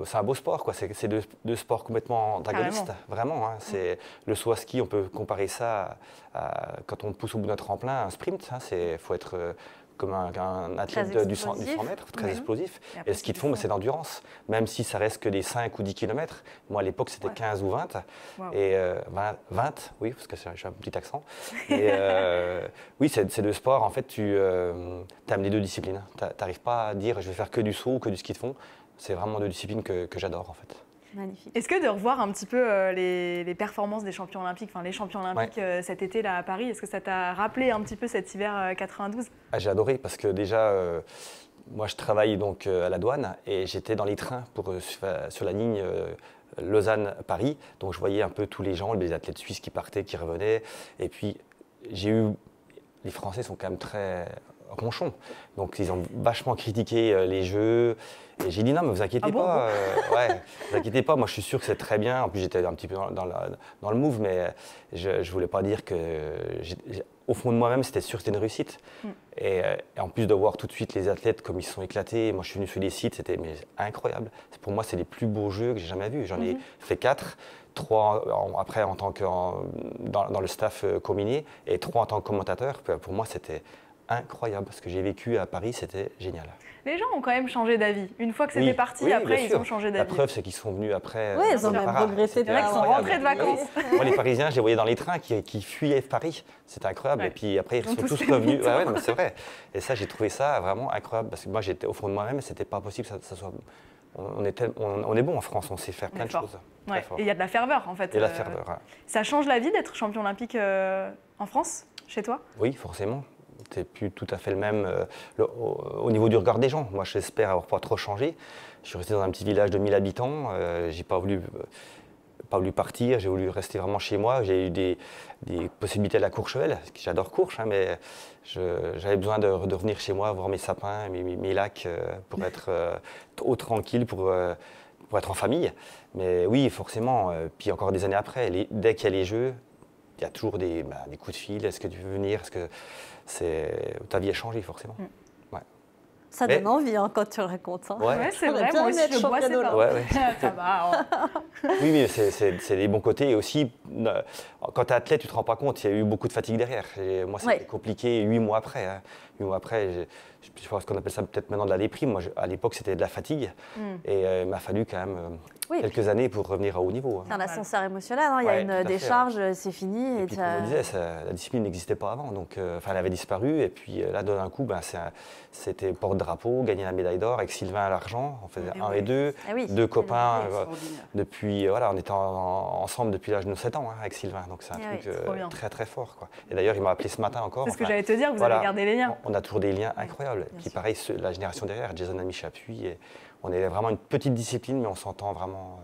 S3: c'est un beau sport, quoi. C'est 2 sports complètement antagonistes, vraiment. C'est le saut à ski, on peut comparer ça à quand on pousse au bout d'un tremplin, un sprint. Il faut être comme un athlète du 100 mètres, très explosif. Et le ski de fond, c'est l'endurance. Même si ça reste que des 5 ou 10 km. Moi, à l'époque, c'était 15 ou 20. Wow. Et 20, oui, parce que j'ai un petit accent. Et oui, c'est 2 sports. En fait, tu aimes les 2 disciplines. Tu n'arrives pas à dire je vais faire que du saut ou que du ski de fond. C'est vraiment 2 disciplines que j'adore, en fait.
S2: Magnifique.
S1: Est-ce que de revoir un petit peu les performances des champions olympiques, enfin les champions olympiques cet été là à Paris, est-ce que ça t'a rappelé un petit peu cet hiver 92?
S3: J'ai adoré parce que déjà, moi je travaille donc à la douane et j'étais dans les trains sur la ligne Lausanne-Paris. Donc je voyais un peu tous les gens, les athlètes suisses qui partaient, qui revenaient. Et puis les Français sont quand même très ronchons. Donc ils ont vachement critiqué les jeux. Et j'ai dit non, mais vous inquiétez pas. Vous inquiétez pas. Moi, je suis sûr que c'est très bien. En plus, j'étais un petit peu dans le move, mais je voulais pas dire que. Au fond de moi-même, c'était sûr que c'était une réussite. Et en plus de voir tout de suite les athlètes comme ils se sont éclatés. Moi, je suis venu sur les sites, c'était incroyable. Pour moi, c'est les plus beaux jeux que j'ai jamais vus. J'en ai fait 4. 3 après en tant que dans le staff combiné et 3 en tant que commentateur. Pour moi, c'était incroyable. Ce que j'ai vécu à Paris, c'était génial.
S1: Les gens ont quand même changé d'avis. Une fois que c'était parti, après, ils ont changé d'avis.
S3: La preuve, c'est qu'ils sont venus après.
S2: Oui, ils ont même progressé.
S1: C'est vrai qu'ils sont rentrés de vacances.
S3: Moi, les Parisiens, je les voyais dans les trains qui fuyaient Paris. C'était incroyable. Et puis après, ils sont tous revenus. C'est vrai. Et ça, j'ai trouvé ça vraiment incroyable. Parce que moi, j'étais au fond de moi-même, c'était pas possible que ça soit. On est bon en France, on sait faire plein de choses.
S1: Et il y a de la ferveur, en fait.
S3: Et la ferveur.
S1: Ça change la vie d'être champion olympique en France, chez toi?
S3: Oui, forcément. C'est plus tout à fait le même au niveau du regard des gens. Moi, j'espère avoir pas trop changé. Je suis resté dans un petit village de 1000 habitants. J'ai pas voulu partir. J'ai voulu rester vraiment chez moi. J'ai eu des possibilités à la Courchevel. J'adore Courche, mais j'avais besoin de revenir chez moi, voir mes sapins, mes lacs, pour être tranquille, pour être en famille. Mais oui, forcément. Puis encore des années après, dès qu'il y a les jeux, il y a toujours des coups de fil. Est-ce que tu veux venir? Ta vie a changé forcément.
S2: Ça donne envie quand tu racontes.
S1: C'est vrai, moi aussi je bois, c'est pas. Ça va.
S3: Oui, mais c'est les bons côtés. Et aussi, quand tu es athlète, tu ne te rends pas compte, il y a eu beaucoup de fatigue derrière. Moi, c'était compliqué 8 mois après. 8 mois après, je pense qu'on appelle ça peut-être maintenant de la déprime. Moi, à l'époque, c'était de la fatigue. Et il m'a fallu quand même quelques années pour revenir à haut niveau.
S2: C'est un ascenseur émotionnel, hein. Il y a une décharge, c'est fini.
S3: Et puis, comme on disait, la discipline n'existait pas avant, donc elle avait disparu. Et puis là, d'un coup, c'était porte-drapeau, gagner la médaille d'or avec Sylvain à l'argent. On faisait 1 et 2, deux copains. Depuis, on était ensemble depuis l'âge de 7 ans avec Sylvain, donc c'est un truc très très fort, quoi. Et d'ailleurs, il m'a appelé ce matin encore.
S1: C'est ce que j'allais te dire, vous avez gardé les liens.
S3: On a toujours des liens incroyables. Et puis pareil, la génération derrière, Jason Amichapuis, on est vraiment une petite discipline, mais on s'entend vraiment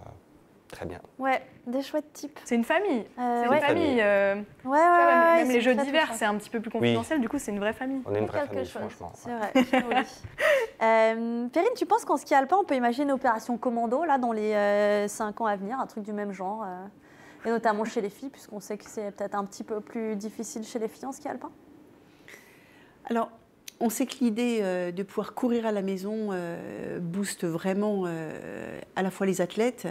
S3: très bien.
S2: Ouais, des chouettes types.
S1: C'est une famille. C'est une famille.
S2: Même
S1: les jeux d'hiver, c'est un petit peu plus confidentiel. Du coup, c'est une vraie famille.
S3: On est une vraie famille, franchement.
S2: C'est vrai. Perrine, tu penses qu'en ski alpin, on peut imaginer une opération commando là dans les 5 ans à venir, un truc du même genre, et notamment chez les filles, puisqu'on sait que c'est peut-être un petit peu plus difficile chez les filles en ski alpin?
S4: Alors, on sait que l'idée de pouvoir courir à la maison booste vraiment à la fois les athlètes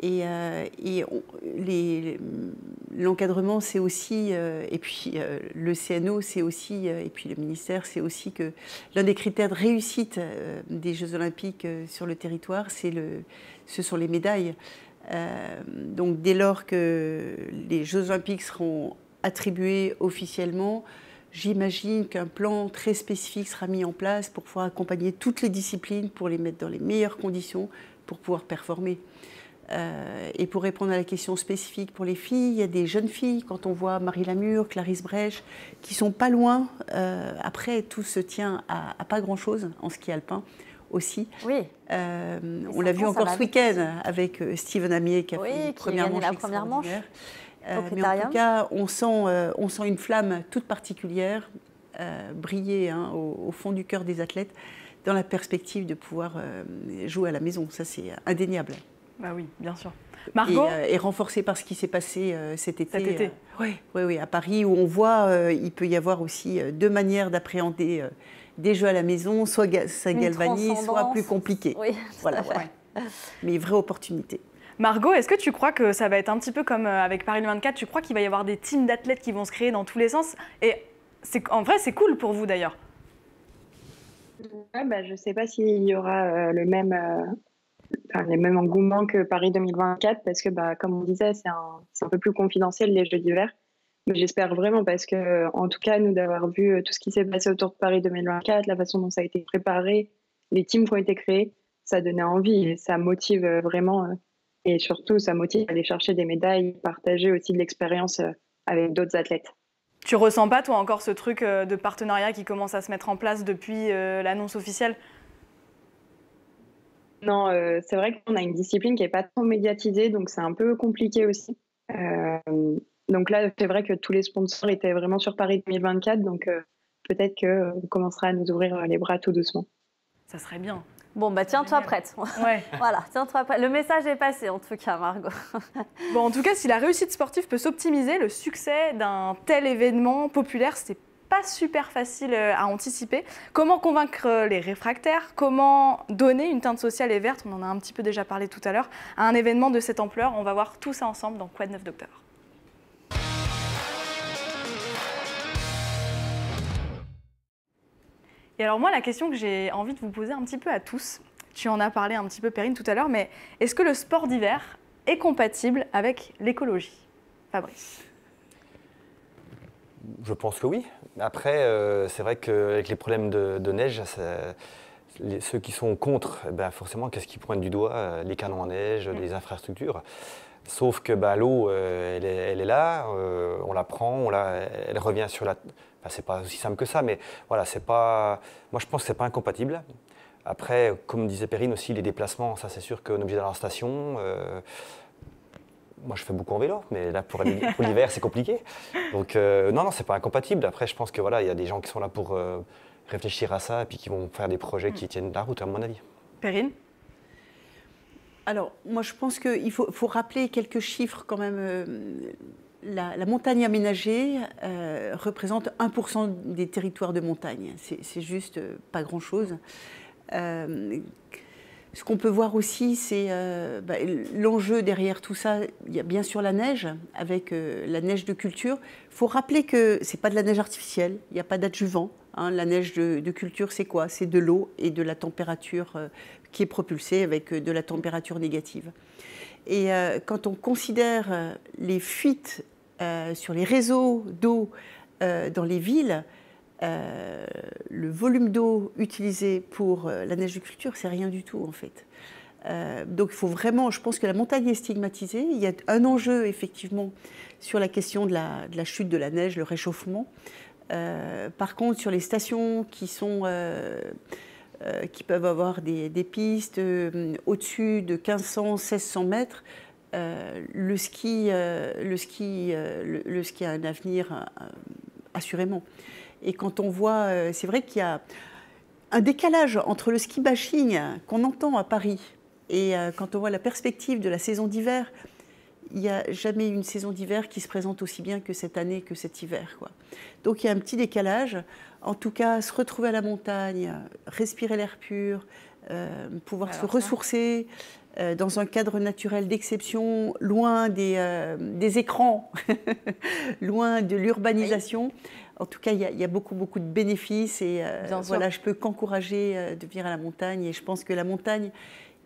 S4: et l'encadrement, c'est aussi, et puis le CNO, c'est aussi, et puis le ministère, c'est aussi que l'un des critères de réussite des Jeux Olympiques sur le territoire, ce sont les médailles. Donc dès lors que les Jeux Olympiques seront attribués officiellement, j'imagine qu'un plan très spécifique sera mis en place pour pouvoir accompagner toutes les disciplines, pour les mettre dans les meilleures conditions pour pouvoir performer. Et pour répondre à la question spécifique pour les filles, il y a des jeunes filles, quand on voit Marie Lamure, Clarisse Brèche, qui sont pas loin. Après, tout se tient à pas grand-chose en ski alpin aussi.
S2: Oui.
S4: On l'a vu encore ce week-end avec Steven Amier qui a fait une première manche. Mais en tout cas, on sent une flamme toute particulière briller au fond du cœur des athlètes dans la perspective de pouvoir jouer à la maison. Ça, c'est indéniable.
S1: Bah oui, bien sûr. Margot
S4: et renforcé par ce qui s'est passé cet été. Oui, à Paris, où on voit il peut y avoir aussi deux manières d'appréhender des jeux à la maison, soit ça galvanise, soit plus compliqué.
S2: Oui,
S4: voilà. Mais vraie opportunité.
S1: Margot, est-ce que tu crois que ça va être un petit peu comme avec Paris 2024 ? Tu crois qu'il va y avoir des teams d'athlètes qui vont se créer dans tous les sens ? Et en vrai, c'est cool pour vous d'ailleurs.
S5: Je ne sais pas s'il y aura les mêmes engouements que Paris 2024 parce que, comme on disait, c'est un peu plus confidentiel les Jeux d'hiver. Mais j'espère vraiment parce que, en tout cas, nous d'avoir vu tout ce qui s'est passé autour de Paris 2024, la façon dont ça a été préparé, les teams qui ont été créés, ça donnait envie et ça motive vraiment. Et surtout, ça motive à aller chercher des médailles, partager aussi de l'expérience avec d'autres athlètes.
S1: Tu ressens pas, toi, encore ce truc de partenariat qui commence à se mettre en place depuis l'annonce officielle ?
S5: Non, c'est vrai qu'on a une discipline qui n'est pas trop médiatisée, donc c'est un peu compliqué aussi. Donc là, c'est vrai que tous les sponsors étaient vraiment sur Paris 2024, donc peut-être qu'on commencera à nous ouvrir les bras tout doucement.
S1: Ça serait bien.
S2: Bon, tiens-toi prête.
S1: Ouais.
S2: Voilà, tiens-toi prête. Le message est passé, en tout cas, Margot.
S1: Bon, en tout cas, si la réussite sportive peut s'optimiser, le succès d'un tel événement populaire, c'est pas super facile à anticiper. Comment convaincre les réfractaires ? Comment donner une teinte sociale et verte ? On en a un petit peu déjà parlé tout à l'heure. À un événement de cette ampleur, on va voir tout ça ensemble dans Quoi de neuf, docteur ? Et alors moi, la question que j'ai envie de vous poser un petit peu à tous, tu en as parlé un petit peu, Perrine, tout à l'heure, mais est-ce que le sport d'hiver est compatible avec l'écologie ? Fabrice ?
S3: Je pense que oui. Après, c'est vrai qu'avec les problèmes de neige, ceux qui sont contre, forcément, qu'est-ce qu'ils pointent du doigt ? Les canons à neige, les infrastructures. Sauf que l'eau, elle est là, on la prend, elle revient sur la... c'est pas aussi simple que ça, mais voilà, c'est pas... Moi, je pense que c'est pas incompatible. Après, comme disait Perrine aussi, les déplacements, ça c'est sûr qu'on est obligé d'aller en station. Moi, je fais beaucoup en vélo, mais là, pour l'hiver, c'est compliqué. Donc, non, c'est pas incompatible. Après, je pense que voilà, il y a des gens qui sont là pour réfléchir à ça et puis qui vont faire des projets qui tiennent la route, à mon avis.
S1: Perrine ?
S4: Alors, moi, je pense qu'il faut rappeler quelques chiffres quand même. La montagne aménagée représente 1% des territoires de montagne. C'est juste pas grand-chose. Ce qu'on peut voir aussi, c'est l'enjeu derrière tout ça. Il y a bien sûr la neige, avec la neige de culture. Il faut rappeler que ce n'est pas de la neige artificielle, il n'y a pas d'adjuvant. La neige de culture, c'est quoi ? C'est de l'eau et de la température qui est propulsé avec de la température négative. Et quand on considère les fuites sur les réseaux d'eau dans les villes, le volume d'eau utilisé pour la neigeculture, c'est rien du tout en fait. Donc il faut vraiment, je pense que la montagne est stigmatisée. Il y a un enjeu effectivement sur la question de la chute de la neige, le réchauffement. Par contre, sur les stations qui peuvent avoir des pistes au-dessus de 1500, 1600 mètres, le ski a un avenir assurément. Et quand on voit, c'est vrai qu'il y a un décalage entre le ski bashing qu'on entend à Paris et quand on voit la perspective de la saison d'hiver. Il n'y a jamais une saison d'hiver qui se présente aussi bien que cette année, que cet hiver, quoi. Donc il y a un petit décalage. En tout cas, se retrouver à la montagne, respirer l'air pur, pouvoir se ressourcer dans un cadre naturel d'exception, loin des écrans, loin de l'urbanisation. En tout cas, il y a beaucoup de bénéfices. Et voilà, je peux qu'encourager de venir à la montagne. Et je pense que la montagne,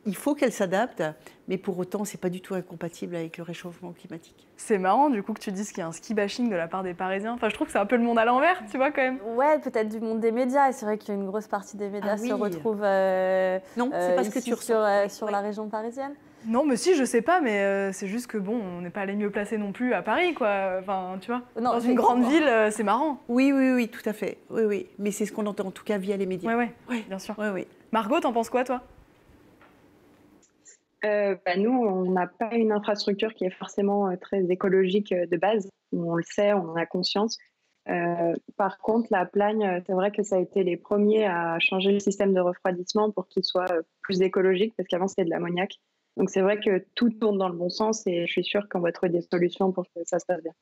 S4: il faut qu'elle s'adapte, mais pour autant, ce n'est pas du tout incompatible avec le réchauffement climatique.
S1: C'est marrant, du coup, que tu dises qu'il y a un ski bashing de la part des Parisiens. Enfin, je trouve que c'est un peu le monde à l'envers, tu vois, quand même.
S2: Ouais, peut-être du monde des médias. Et c'est vrai qu'une grosse partie des médias se retrouve
S4: non, c'est pas ce que tu ressens.
S2: Sur la région parisienne.
S1: Non, mais si, je sais pas, mais c'est juste que, bon, on n'est pas les mieux placés non plus à Paris, quoi. Enfin, tu vois, non, dans une grande ville, c'est marrant.
S4: Oui, tout à fait. Oui. Mais c'est ce qu'on entend, en tout cas, via les médias.
S1: Oui, bien sûr.
S4: Oui.
S1: Margot, t'en penses quoi, toi ?
S5: Nous, on n'a pas une infrastructure qui est forcément très écologique de base. On le sait, on en a conscience. Par contre, la Plagne, c'est vrai que ça a été les premiers à changer le système de refroidissement pour qu'il soit plus écologique, parce qu'avant, c'était de l'ammoniac. Donc, c'est vrai que tout tourne dans le bon sens et je suis sûre qu'on va trouver des solutions pour que ça se passe bien.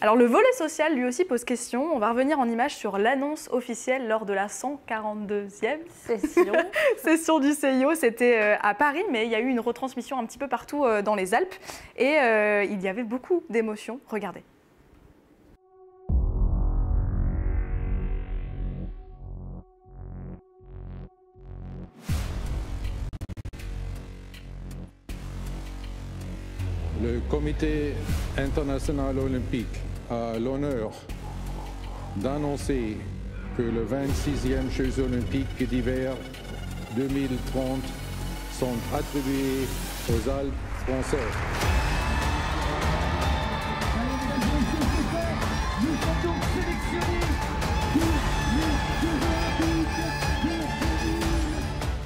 S1: Alors le volet social lui aussi pose question. On va revenir en images sur l'annonce officielle lors de la 142e session du CIO. C'était à Paris, mais il y a eu une retransmission un petit peu partout dans les Alpes. Et il y avait beaucoup d'émotions. Regardez.
S7: Le Comité international olympique a l'honneur d'annoncer que les 26e Jeux olympiques d'hiver 2030 sont attribués aux Alpes françaises.
S8: Nous sommes donc sélectionnés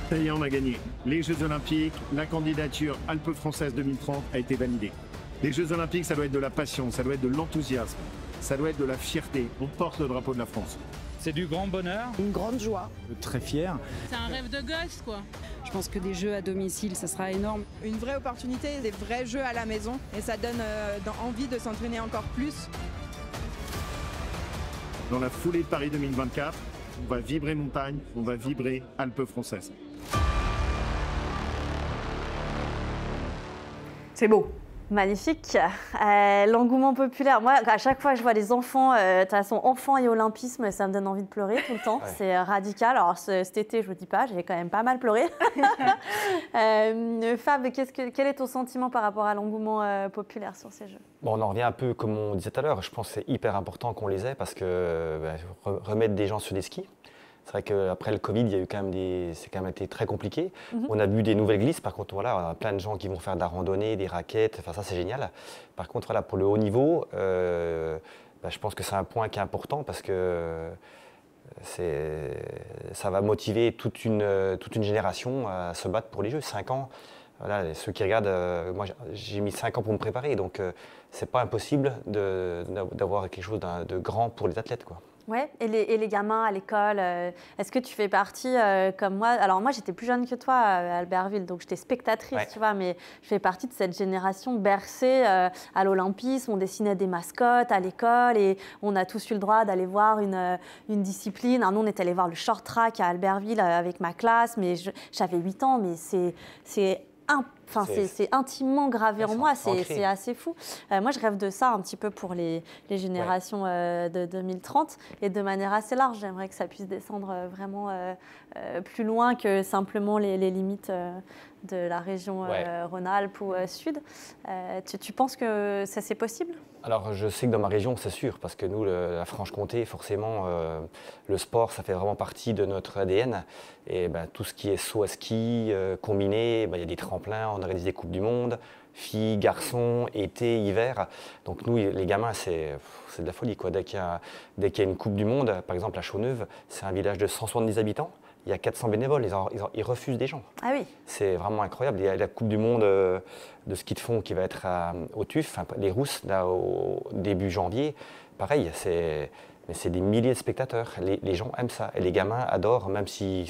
S8: Ça y est, on a gagné. Les Jeux Olympiques, la candidature Alpes françaises 2030 a été validée. Les Jeux Olympiques, ça doit être de la passion, ça doit être de l'enthousiasme, ça doit être de la fierté. On porte le drapeau de la France.
S9: C'est du grand bonheur.
S10: Une grande joie.
S9: Très fier.
S11: C'est un rêve de gosse, quoi.
S10: Je pense que des jeux à domicile, ça sera énorme.
S12: Une vraie opportunité, des vrais jeux à la maison. Et ça donne envie de s'entraîner encore plus.
S8: Dans la foulée de Paris 2024, on va vibrer montagne, on va vibrer Alpes françaises.
S1: C'est beau.
S2: Magnifique. L'engouement populaire. Moi, à chaque fois que je vois les enfants, de toute façon, enfants et olympisme, ça me donne envie de pleurer tout le temps. Ouais. C'est radical. Alors, cet été, je ne vous dis pas, j'ai quand même pas mal pleuré. Fab, quel est ton sentiment par rapport à l'engouement populaire sur ces jeux ?
S3: Bon, on en revient un peu comme on disait tout à l'heure. Je pense que c'est hyper important qu'on les ait parce que remettre des gens sur des skis. C'est vrai qu'après le Covid, il y a eu quand même c'est quand même été très compliqué. On a vu des nouvelles glisses. Par contre, voilà, on a plein de gens qui vont faire de la randonnée, des raquettes. Enfin, ça, c'est génial. Par contre, voilà, pour le haut niveau, je pense que c'est un point qui est important parce que ça va motiver toute une génération à se battre pour les Jeux. 5 ans, voilà, ceux qui regardent, moi, j'ai mis 5 ans pour me préparer. Donc, c'est pas impossible d'avoir quelque chose de grand pour les athlètes, quoi.
S2: Ouais, et les gamins à l'école, est-ce que tu fais partie comme moi ? Alors moi, j'étais plus jeune que toi à Albertville, donc j'étais spectatrice, ouais. Tu vois, mais je fais partie de cette génération bercée à l'olympisme. On dessinait des mascottes à l'école et on a tous eu le droit d'aller voir une discipline. Alors, nous, on est allé voir le short track à Albertville avec ma classe, mais j'avais 8 ans, mais c'est c'est intimement gravé en moi, c'est assez fou. Moi, je rêve de ça un petit peu pour les générations de 2030 et de manière assez large. J'aimerais que ça puisse descendre vraiment plus loin que simplement les limites de la région Rhône-Alpes ou Sud. Tu penses que ça c'est possible?
S3: Alors, je sais que dans ma région, c'est sûr, parce que nous, la Franche-Comté, forcément, le sport, ça fait vraiment partie de notre ADN. Et tout ce qui est saut à ski, combiné, il y a des tremplins, on organise des Coupes du Monde, filles, garçons, été, hiver. Donc nous, les gamins, c'est de la folie, quoi. Dès qu'il y a une Coupe du Monde, par exemple à Chaux-Neuve, c'est un village de 170 habitants. Il y a 400 bénévoles, ils refusent des gens.
S2: Ah oui.
S3: C'est vraiment incroyable. Il y a la Coupe du Monde de ski de fond qui va être au TUF, les Rousses, là, au début janvier. Pareil, c'est des milliers de spectateurs. Les gens aiment ça. Et les gamins adorent, même s'il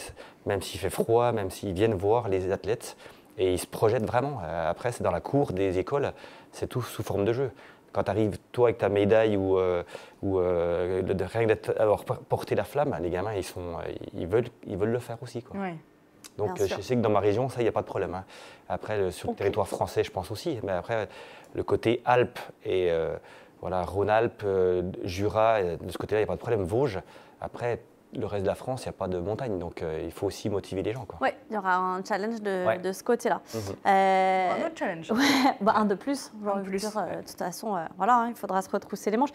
S3: fait froid, même s'ils viennent voir les athlètes. Et ils se projettent vraiment. Après, c'est dans la cour des écoles, c'est tout sous forme de jeu. Quand tu arrives, toi, avec ta médaille ou rien que d'avoir porté la flamme, les gamins, ils veulent le faire aussi, quoi.
S1: Ouais.
S3: Donc, je sais que dans ma région, ça, il n'y a pas de problème. Hein. Après, sur le territoire français, je pense aussi. Mais après, le côté Alpes et Rhône-Alpes, Jura, de ce côté-là, il n'y a pas de problème. Vosges, après, le reste de la France, il n'y a pas de montagne, donc il faut aussi motiver les gens.
S2: Oui, il y aura un challenge de ce côté-là.
S1: Un autre challenge.
S2: Un de plus, j'ai envie de dire. De toute façon, il faudra se retrousser les manches.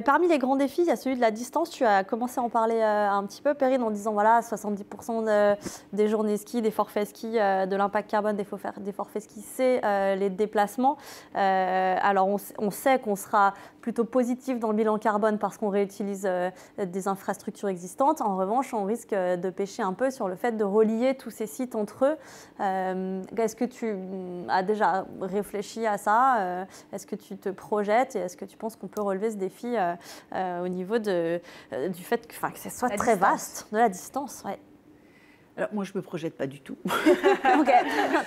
S2: Parmi les grands défis, il y a celui de la distance. Tu as commencé à en parler un petit peu, Perrine, en disant 70% des journées ski, des forfaits ski, de l'impact carbone des forfaits ski, c'est les déplacements. Alors, on sait qu'on sera plutôt positif dans le bilan carbone parce qu'on réutilise des infrastructures existantes. En revanche, on risque de pêcher un peu sur le fait de relier tous ces sites entre eux. Est-ce que tu as déjà réfléchi à ça? Est-ce que tu te projettes et est-ce que tu penses qu'on peut relever ce défi au niveau du fait que ce soit très vaste, de la distance?
S4: Alors moi, je ne me projette pas du tout.
S2: Ok,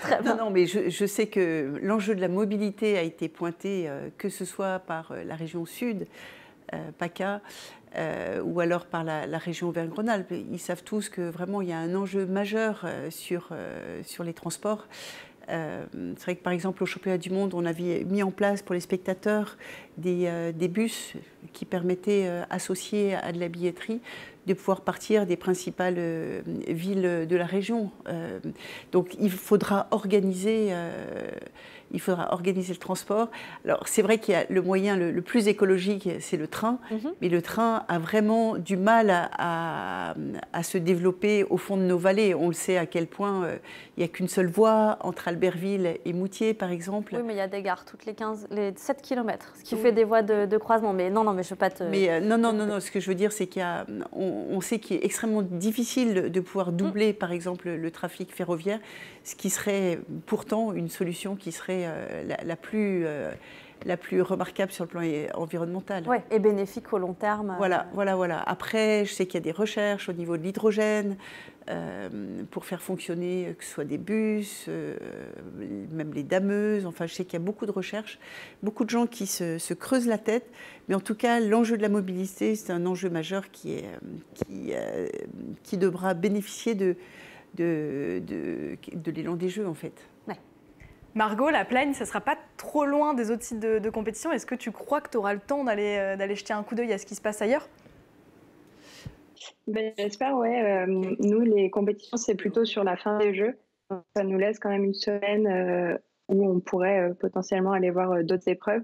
S2: très bien.
S4: Non, mais je sais que l'enjeu de la mobilité a été pointé, que ce soit par la région sud, PACA, ou alors par la région Auvergne-Rhône-Alpes. Ils savent tous que vraiment il y a un enjeu majeur sur les transports. C'est vrai que par exemple au championnat du monde, on avait mis en place pour les spectateurs des bus qui permettaient, associés à de la billetterie, de pouvoir partir des principales villes de la région. Donc il faudra organiser le transport. Alors c'est vrai qu'il y a le moyen le plus écologique, c'est le train, mais le train a vraiment du mal à se développer au fond de nos vallées. On le sait à quel point il n'y a qu'une seule voie entre Albertville et Moutier, par exemple.
S2: Oui, mais il y a des gares toutes les 7 km, ce qui fait des voies de croisement. Mais non, mais je ne veux pas te...
S4: Mais non, ce que je veux dire, c'est on sait qu'il est extrêmement difficile de pouvoir doubler, par exemple, le trafic ferroviaire, ce qui serait pourtant une solution qui serait la plus remarquable sur le plan environnemental.
S2: Oui, et bénéfique au long terme.
S4: Voilà. Après, je sais qu'il y a des recherches au niveau de l'hydrogène pour faire fonctionner, que ce soit des bus, même les dameuses. Enfin, je sais qu'il y a beaucoup de recherches, beaucoup de gens qui se creusent la tête. Mais en tout cas, l'enjeu de la mobilité, c'est un enjeu majeur qui devra bénéficier de l'élan des Jeux, en fait.
S1: Margot, la Plagne, ça ne sera pas trop loin des autres sites de compétition. Est-ce que tu crois que tu auras le temps d'aller jeter un coup d'œil à ce qui se passe ailleurs?
S5: J'espère, ouais. Nous, les compétitions, c'est plutôt sur la fin des Jeux. Ça nous laisse quand même une semaine où on pourrait potentiellement aller voir d'autres épreuves.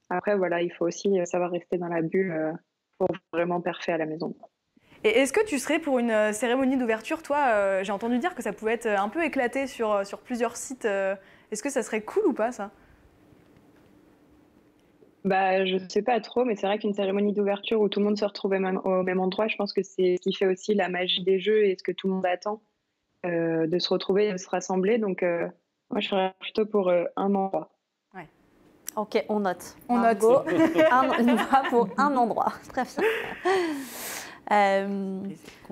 S5: Après, voilà, il faut aussi savoir rester dans la bulle pour vraiment parfait à la maison.
S1: Et est-ce que tu serais pour une cérémonie d'ouverture? Toi, j'ai entendu dire que ça pouvait être un peu éclaté sur plusieurs sites. Est-ce que ça serait cool ou pas, ça?
S5: Je ne sais pas trop, mais c'est vrai qu'une cérémonie d'ouverture où tout le monde se retrouve au même endroit, je pense que c'est ce qui fait aussi la magie des Jeux et ce que tout le monde attend, de se retrouver, de se rassembler. Donc, moi, je serais plutôt pour un endroit.
S2: Ouais. Ok, on note.
S1: On note.
S2: On va pour un endroit. Très bien.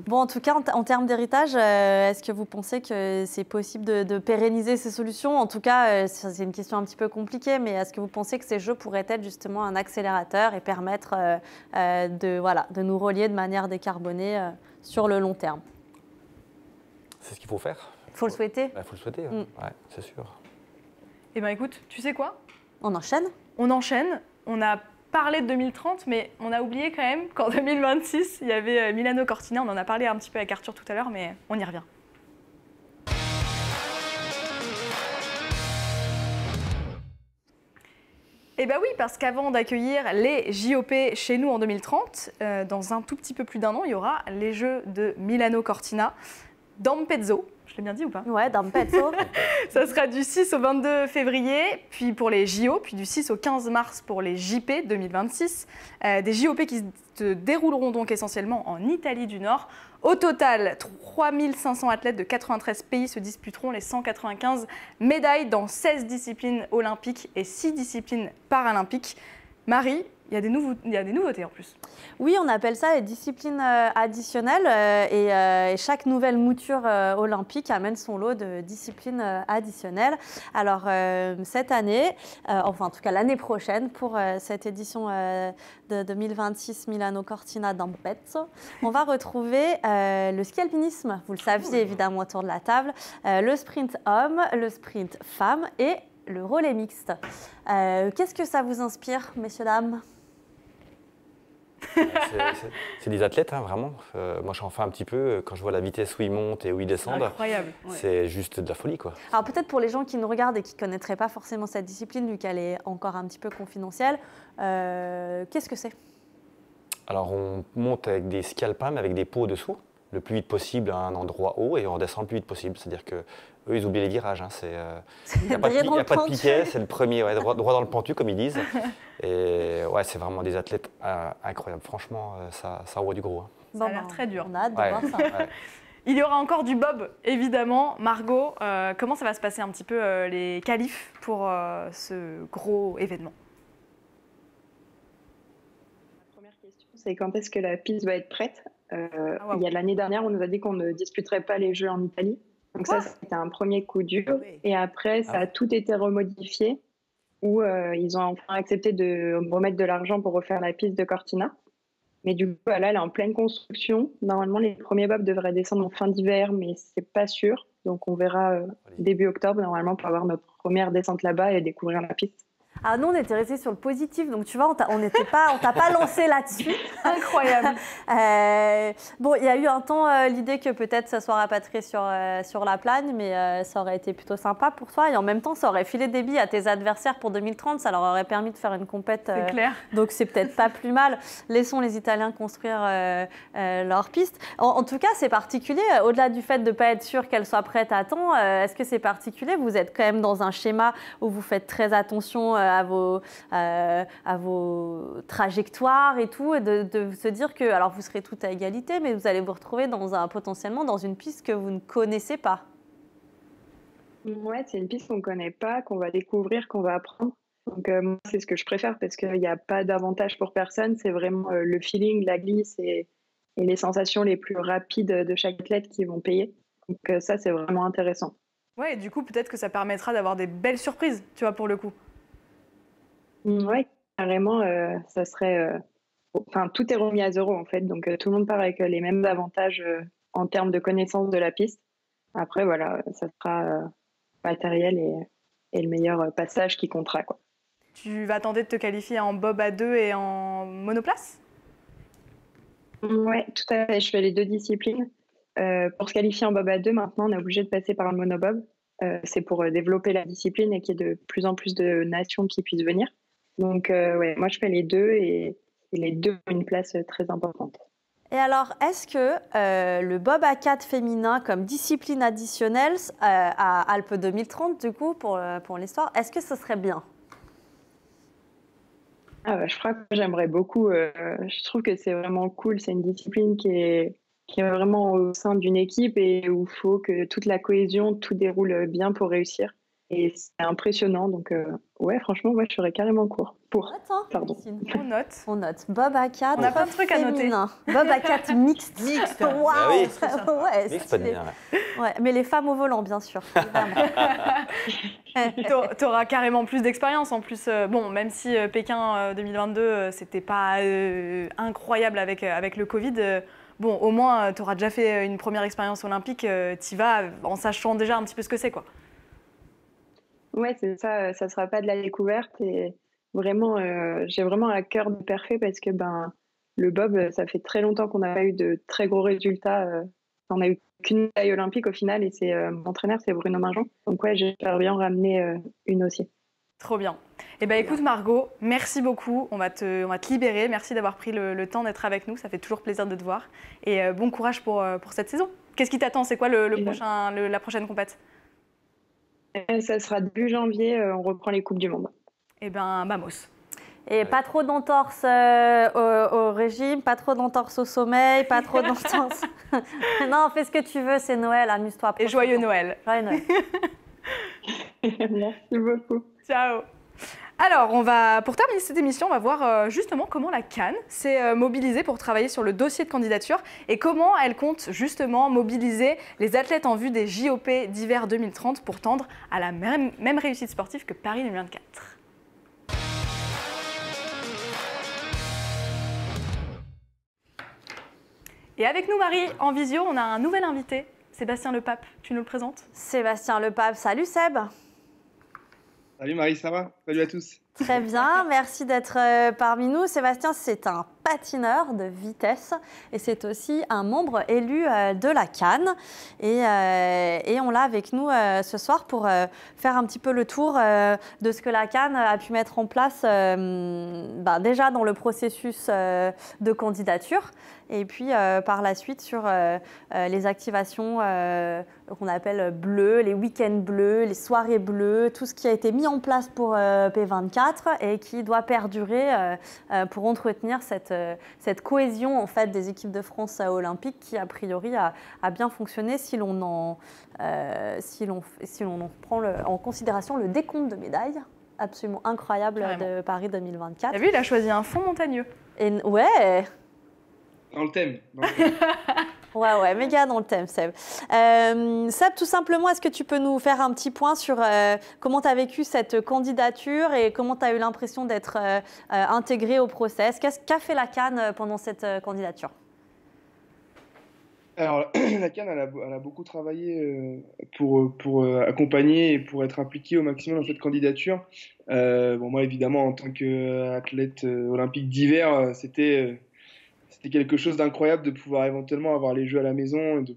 S2: En tout cas, en termes d'héritage, est-ce que vous pensez que c'est possible de pérenniser ces solutions? En tout cas, c'est une question un petit peu compliquée, mais est-ce que vous pensez que ces Jeux pourraient être justement un accélérateur et permettre de nous relier de manière décarbonée sur le long terme?
S3: C'est ce qu'il faut faire.
S2: Faut le souhaiter.
S3: Il faut le souhaiter, ouais, c'est sûr.
S1: Eh bien écoute, tu sais quoi?
S2: On enchaîne?
S1: On enchaîne. On a parlé de 2030, mais on a oublié quand même qu'en 2026, il y avait Milano Cortina. On en a parlé un petit peu avec Arthur tout à l'heure, mais on y revient. Eh bien oui, parce qu'avant d'accueillir les JOP chez nous en 2030, dans un tout petit peu plus d'un an, il y aura les Jeux de Milano Cortina d'Ampezzo. Je l'ai bien dit ou pas? Ouais,
S2: d'Ampezzo.
S1: Ça sera du 6 au 22 février, puis pour les JO, puis du 6 au 15 mars pour les JP 2026. Des JOP qui se dérouleront donc essentiellement en Italie du Nord. Au total, 3500 athlètes de 93 pays se disputeront les 195 médailles dans 16 disciplines olympiques et 6 disciplines paralympiques. Marie, il y a des nouveautés en plus.
S2: Oui, on appelle ça les disciplines additionnelles et chaque nouvelle mouture olympique amène son lot de disciplines additionnelles. Alors cette année, enfin en tout cas l'année prochaine pour cette édition de 2026 Milano Cortina d'Ampezzo, on va retrouver le ski alpinisme, vous le saviez évidemment autour de la table, le sprint homme, le sprint femme et le relais mixte. Qu'est-ce que ça vous inspire, messieurs, dames?
S3: C'est des athlètes, hein, vraiment. Moi, j'en fais un petit peu. Quand je vois la vitesse où ils montent et où ils descendent,
S1: incroyable.
S3: C'est juste de la folie, quoi.
S2: Alors peut-être pour les gens qui nous regardent et qui ne connaîtraient pas forcément cette discipline, vu qu'elle est encore un petit peu confidentielle, qu'est-ce que c'est?
S3: Alors, on monte avec des skis alpins, mais avec des pots dessous, le plus vite possible à un endroit haut, et on redescend le plus vite possible. C'est-à-dire que eux, ils oublient les virages. Hein. Il n'y a pas de piquet, c'est le premier, ouais, droit dans le pentu, comme ils disent. Et ouais, c'est vraiment des athlètes incroyables. Franchement, ça envoie du gros. Hein.
S1: Ça a l'air très dur.
S2: On a hâte de voir ça.
S3: Ouais.
S1: Il y aura encore du bob, évidemment. Margot, comment ça va se passer un petit peu les qualifs pour ce gros événement?
S5: La première question, c'est quand est-ce que la piste va être prête? Il y a l'année dernière, on nous a dit qu'on ne disputerait pas les Jeux en Italie. Donc ça, c'était un premier coup dur. Et après, ça a tout été remodifié, où ils ont enfin accepté de remettre de l'argent pour refaire la piste de Cortina. Mais du coup, là, elle est en pleine construction. Normalement, les premiers bobs devraient descendre en fin d'hiver, mais c'est pas sûr. Donc on verra début octobre, normalement, pour avoir notre première descente là-bas et découvrir la piste.
S2: Ah, nous, on était restés sur le positif, donc tu vois, on t'a pas lancé là-dessus.
S1: Incroyable.
S2: Bon, il y a eu un temps l'idée que peut-être ça soit rapatrié sur la Plagne, mais ça aurait été plutôt sympa pour toi. Et en même temps, ça aurait filé des billes à tes adversaires pour 2030, ça leur aurait permis de faire une compète.
S1: C'est clair.
S2: Donc c'est peut-être pas plus mal. Laissons les Italiens construire leur piste. En tout cas, c'est particulier. Au-delà du fait de ne pas être sûr qu'elle soit prête à temps, est-ce que c'est particulier? Vous êtes quand même dans un schéma où vous faites très attention à vos trajectoires et tout, et de se dire que alors vous serez toutes à égalité, mais vous allez vous retrouver potentiellement dans une piste que vous ne connaissez pas.
S5: Ouais, c'est une piste qu'on ne connaît pas, qu'on va découvrir, qu'on va apprendre. Donc moi, c'est ce que je préfère parce qu'il n'y a pas d'avantage pour personne. C'est vraiment le feeling, la glisse et les sensations les plus rapides de chaque athlète qui vont payer. Donc ça, c'est vraiment intéressant.
S1: Ouais, et du coup, peut-être que ça permettra d'avoir des belles surprises, tu vois, pour le coup.
S5: Oui, carrément, ça serait. Enfin, tout est remis à zéro en fait, donc tout le monde part avec les mêmes avantages en termes de connaissance de la piste. Après, voilà, ça sera matériel et le meilleur passage qui comptera, quoi.
S1: Tu vas tenter de te qualifier en bob à 2 et en monoplace?
S5: Oui, tout à fait. Je fais les deux disciplines. Pour se qualifier en bob à 2, maintenant, on est obligé de passer par le monobob. C'est pour développer la discipline et qu'il y ait de plus en plus de nations qui puissent venir. Donc, ouais, moi, je fais les deux et les deux ont une place très importante.
S2: Et alors, est-ce que le bob à 4 féminin comme discipline additionnelle à Alpes 2030, du coup, pour l'histoire, est-ce que ce serait bien?
S5: Je crois que j'aimerais beaucoup. Je trouve que c'est vraiment cool. C'est une discipline qui est vraiment au sein d'une équipe et où il faut que toute la cohésion, tout déroule bien pour réussir. Et c'est impressionnant, donc ouais, franchement, moi, je serais carrément pour. Pardon.
S1: On note.
S2: Bob à 4.
S1: On a plein de trucs à noter.
S2: Bob à 4 mixte.
S4: Mixte.
S2: Waouh.
S3: Ah oui.
S2: Ouais,
S3: Mixte, pas de bien.
S2: Ouais, mais les femmes au volant, bien sûr.
S1: Tu auras carrément plus d'expérience en plus. Bon, même si Pékin 2022, c'était pas incroyable avec le Covid. bon, au moins, tu auras déjà fait une première expérience olympique, tu y vas en sachant déjà un petit peu ce que c'est, quoi.
S5: Ouais, c'est ça, ça sera pas de la découverte et vraiment, j'ai vraiment à cœur de parfait parce que le bob, ça fait très longtemps qu'on n'a pas eu de très gros résultats. On n'a eu qu'une médaille olympique au final et c'est mon entraîneur, c'est Bruno Mingeon. Donc ouais, j'espère bien en ramener une aussi.
S1: Trop bien. Eh ben, écoute Margot, merci beaucoup. On va te libérer. Merci d'avoir pris le temps d'être avec nous. Ça fait toujours plaisir de te voir. Et bon courage pour cette saison. Qu'est-ce qui t'attend? C'est quoi la prochaine compète?
S5: Ça sera début janvier, on reprend les Coupes du Monde.
S1: Eh ben, vamos.
S2: Et pas trop d'entorse au régime, pas trop d'entorse au sommeil, pas trop d'entorse... Non, fais ce que tu veux, c'est Noël, amuse-toi.
S1: Et joyeux Noël.
S2: Joyeux Noël.
S5: Merci beaucoup.
S1: Ciao. Alors, pour terminer cette émission, on va voir justement comment la CAN s'est mobilisée pour travailler sur le dossier de candidature et comment elle compte justement mobiliser les athlètes en vue des JOP d'hiver 2030 pour tendre à la même réussite sportive que Paris 2024. Et avec nous, Marie, en visio, on a un nouvel invité, Sébastien Lepape. Tu nous le présentes?
S2: Sébastien Lepape, salut Seb.
S13: Salut Marie, ça va? Salut à tous.
S2: Très bien, merci d'être parmi nous. Sébastien, c'est un patineur de vitesse et c'est aussi un membre élu de la CAN. Et on l'a avec nous ce soir pour faire un petit peu le tour de ce que la CAN a pu mettre en place déjà dans le processus de candidature et puis par la suite sur les activations qu'on appelle bleues, les week-ends bleus, les soirées bleues, tout ce qui a été mis en place pour P24 et qui doit perdurer pour entretenir cette cohésion en fait, des équipes de France olympiques qui, a priori, a bien fonctionné si l'on en prend en considération le décompte de médailles absolument incroyable de Paris 2024.
S1: T'as vu, il a choisi un fond montagneux.
S2: Ouais.
S13: Dans le thème.
S2: Ouais, méga dans le thème, Seb. Seb, tout simplement, est-ce que tu peux nous faire un petit point sur comment tu as vécu cette candidature et comment tu as eu l'impression d'être intégré au process? Qu'a fait la CAN pendant cette candidature?
S13: Alors, la CAN, elle a beaucoup travaillé pour accompagner et pour être impliquée au maximum dans cette candidature. Moi, évidemment, en tant qu'athlète olympique d'hiver, c'était quelque chose d'incroyable de pouvoir éventuellement avoir les Jeux à la maison et de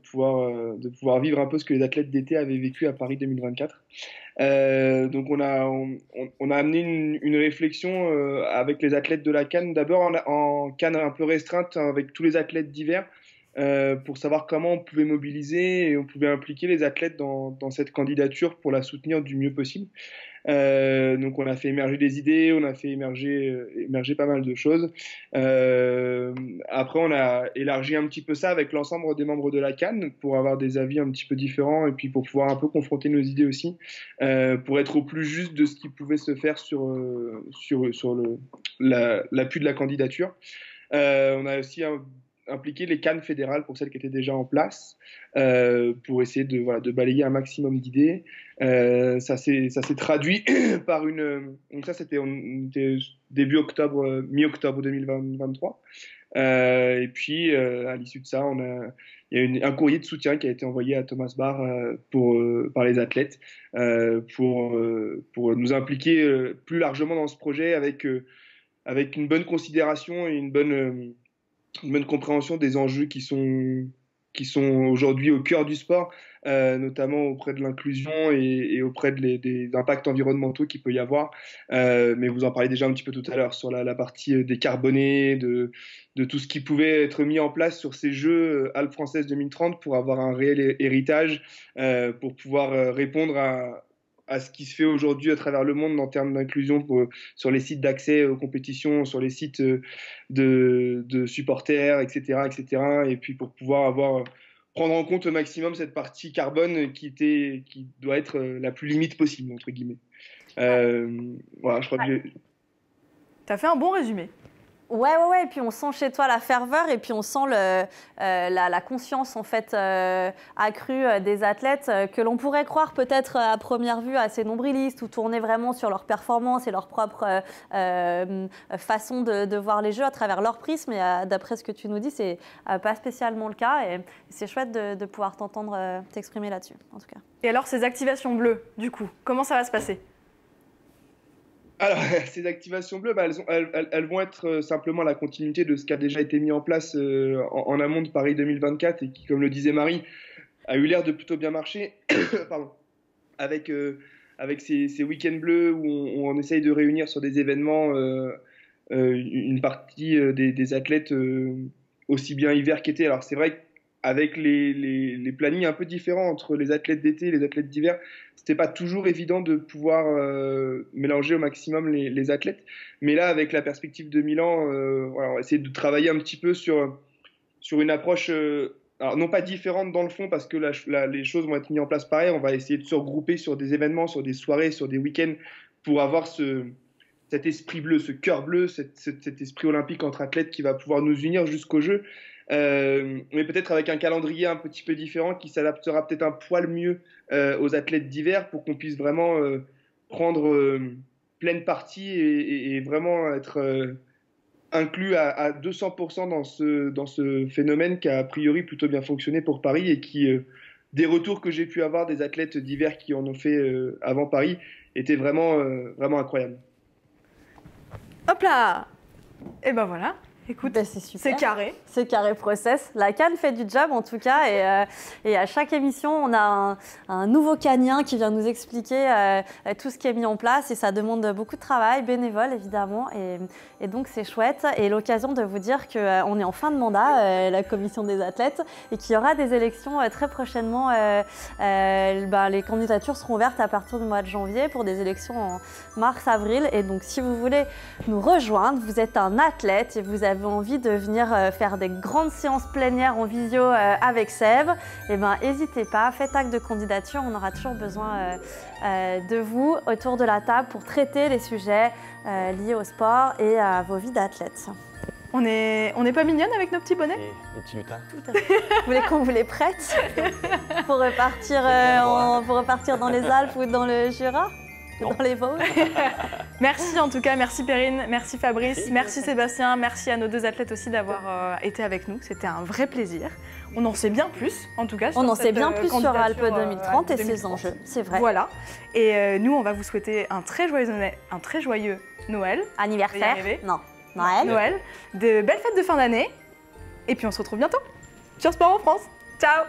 S13: pouvoir vivre un peu ce que les athlètes d'été avaient vécu à Paris 2024. Donc on a amené une réflexion avec les athlètes de la CAN, d'abord en CAN un peu restreinte avec tous les athlètes d'hiver pour savoir comment on pouvait mobiliser et on pouvait impliquer les athlètes dans cette candidature pour la soutenir du mieux possible. Donc on a fait émerger des idées, on a fait émerger pas mal de choses. Après on a élargi un petit peu ça avec l'ensemble des membres de la CAN pour avoir des avis un petit peu différents et puis pour pouvoir un peu confronter nos idées aussi, pour être au plus juste de ce qui pouvait se faire sur l'appui de la candidature. On a aussi impliquer les CAN fédérales pour celles qui étaient déjà en place pour essayer de balayer un maximum d'idées. Ça s'est traduit par donc ça c'était début octobre, mi-octobre 2023. Et puis à l'issue de ça, il y a un courrier de soutien qui a été envoyé à Thomas Barr par les athlètes pour nous impliquer plus largement dans ce projet avec une bonne considération et une bonne compréhension des enjeux qui sont aujourd'hui au cœur du sport, notamment auprès de l'inclusion et auprès des impacts environnementaux qu'il peut y avoir. Mais vous en parlez déjà un petit peu tout à l'heure sur la partie décarbonée, de tout ce qui pouvait être mis en place sur ces Jeux Alpes Françaises 2030 pour avoir un réel héritage, pour pouvoir répondre à ce qui se fait aujourd'hui à travers le monde en termes d'inclusion sur les sites d'accès aux compétitions, sur les sites de supporters, etc., etc. Et puis pour pouvoir prendre en compte au maximum cette partie carbone qui doit être la plus limite possible, entre guillemets. Voilà, je crois que
S1: t'as fait un bon résumé.
S2: Ouais, et puis on sent chez toi la ferveur et puis on sent la conscience en fait accrue des athlètes que l'on pourrait croire peut-être à première vue assez nombrilistes ou tourner vraiment sur leur performance et leur propre façon de voir les jeux à travers leur prisme. Et d'après ce que tu nous dis, c'est pas spécialement le cas et c'est chouette de pouvoir t'entendre t'exprimer là-dessus en tout cas.
S1: Et alors ces activations bleues, du coup, comment ça va se passer ?
S13: Alors, ces activations bleues, elles vont être simplement la continuité de ce qui a déjà été mis en place en amont de Paris 2024 et qui, comme le disait Marie, a eu l'air de plutôt bien marcher. Pardon. Avec ces week-ends bleus où on essaye de réunir sur des événements une partie des athlètes aussi bien hiver qu'été. Alors, c'est vrai qu'avec les plannings un peu différents entre les athlètes d'été et les athlètes d'hiver, c'était pas toujours évident de pouvoir mélanger au maximum les athlètes. Mais là, avec la perspective de Milan, voilà, on va essayer de travailler un petit peu sur une approche, alors non pas différente dans le fond, parce que les choses vont être mises en place pareil. On va essayer de se regrouper sur des événements, sur des soirées, sur des week-ends, pour avoir cet esprit bleu, ce cœur bleu, cet esprit olympique entre athlètes qui va pouvoir nous unir jusqu'au jeu. Mais peut-être avec un calendrier un petit peu différent qui s'adaptera peut-être un poil mieux aux athlètes d'hiver pour qu'on puisse vraiment prendre pleine partie et vraiment être inclus à 200% dans ce phénomène qui a a priori plutôt bien fonctionné pour Paris et qui, des retours que j'ai pu avoir des athlètes d'hiver qui en ont fait avant Paris, étaient vraiment incroyables.
S1: Hop là! Et ben voilà. Écoute, c'est carré.
S2: C'est carré process. La CAN fait du job en tout cas et à chaque émission, on a un nouveau canien qui vient nous expliquer tout ce qui est mis en place et ça demande beaucoup de travail, bénévole évidemment et donc c'est chouette et l'occasion de vous dire qu'on est en fin de mandat, la commission des athlètes et qu'il y aura des élections très prochainement. Les candidatures seront ouvertes à partir du mois de janvier pour des élections en mars-avril et donc si vous voulez nous rejoindre, vous êtes un athlète et vous avez envie de venir faire des grandes séances plénières en visio avec Seb, eh ben, n'hésitez pas, faites acte de candidature, on aura toujours besoin de vous autour de la table pour traiter les sujets liés au sport et à vos vies d'athlètes.
S1: On est pas mignonne avec nos petits bonnets?
S3: Les petits lutins.
S2: Tout à fait. Vous voulez qu'on vous les prête pour repartir dans les Alpes ou dans le Jura? Dans les Vosges.
S1: Merci en tout cas, merci Perrine, merci Fabrice, merci Sébastien, merci à nos deux athlètes aussi d'avoir été avec nous. C'était un vrai plaisir. On en sait bien plus, en tout cas.
S2: On en sait bien plus sur Alpes 2030 et ses enjeux, c'est vrai.
S1: Voilà. Et nous, on va vous souhaiter un très joyeux Noël.
S2: Anniversaire. Non, Noël.
S1: Noël. De belles fêtes de fin d'année. Et puis on se retrouve bientôt sur Sport en France. Ciao.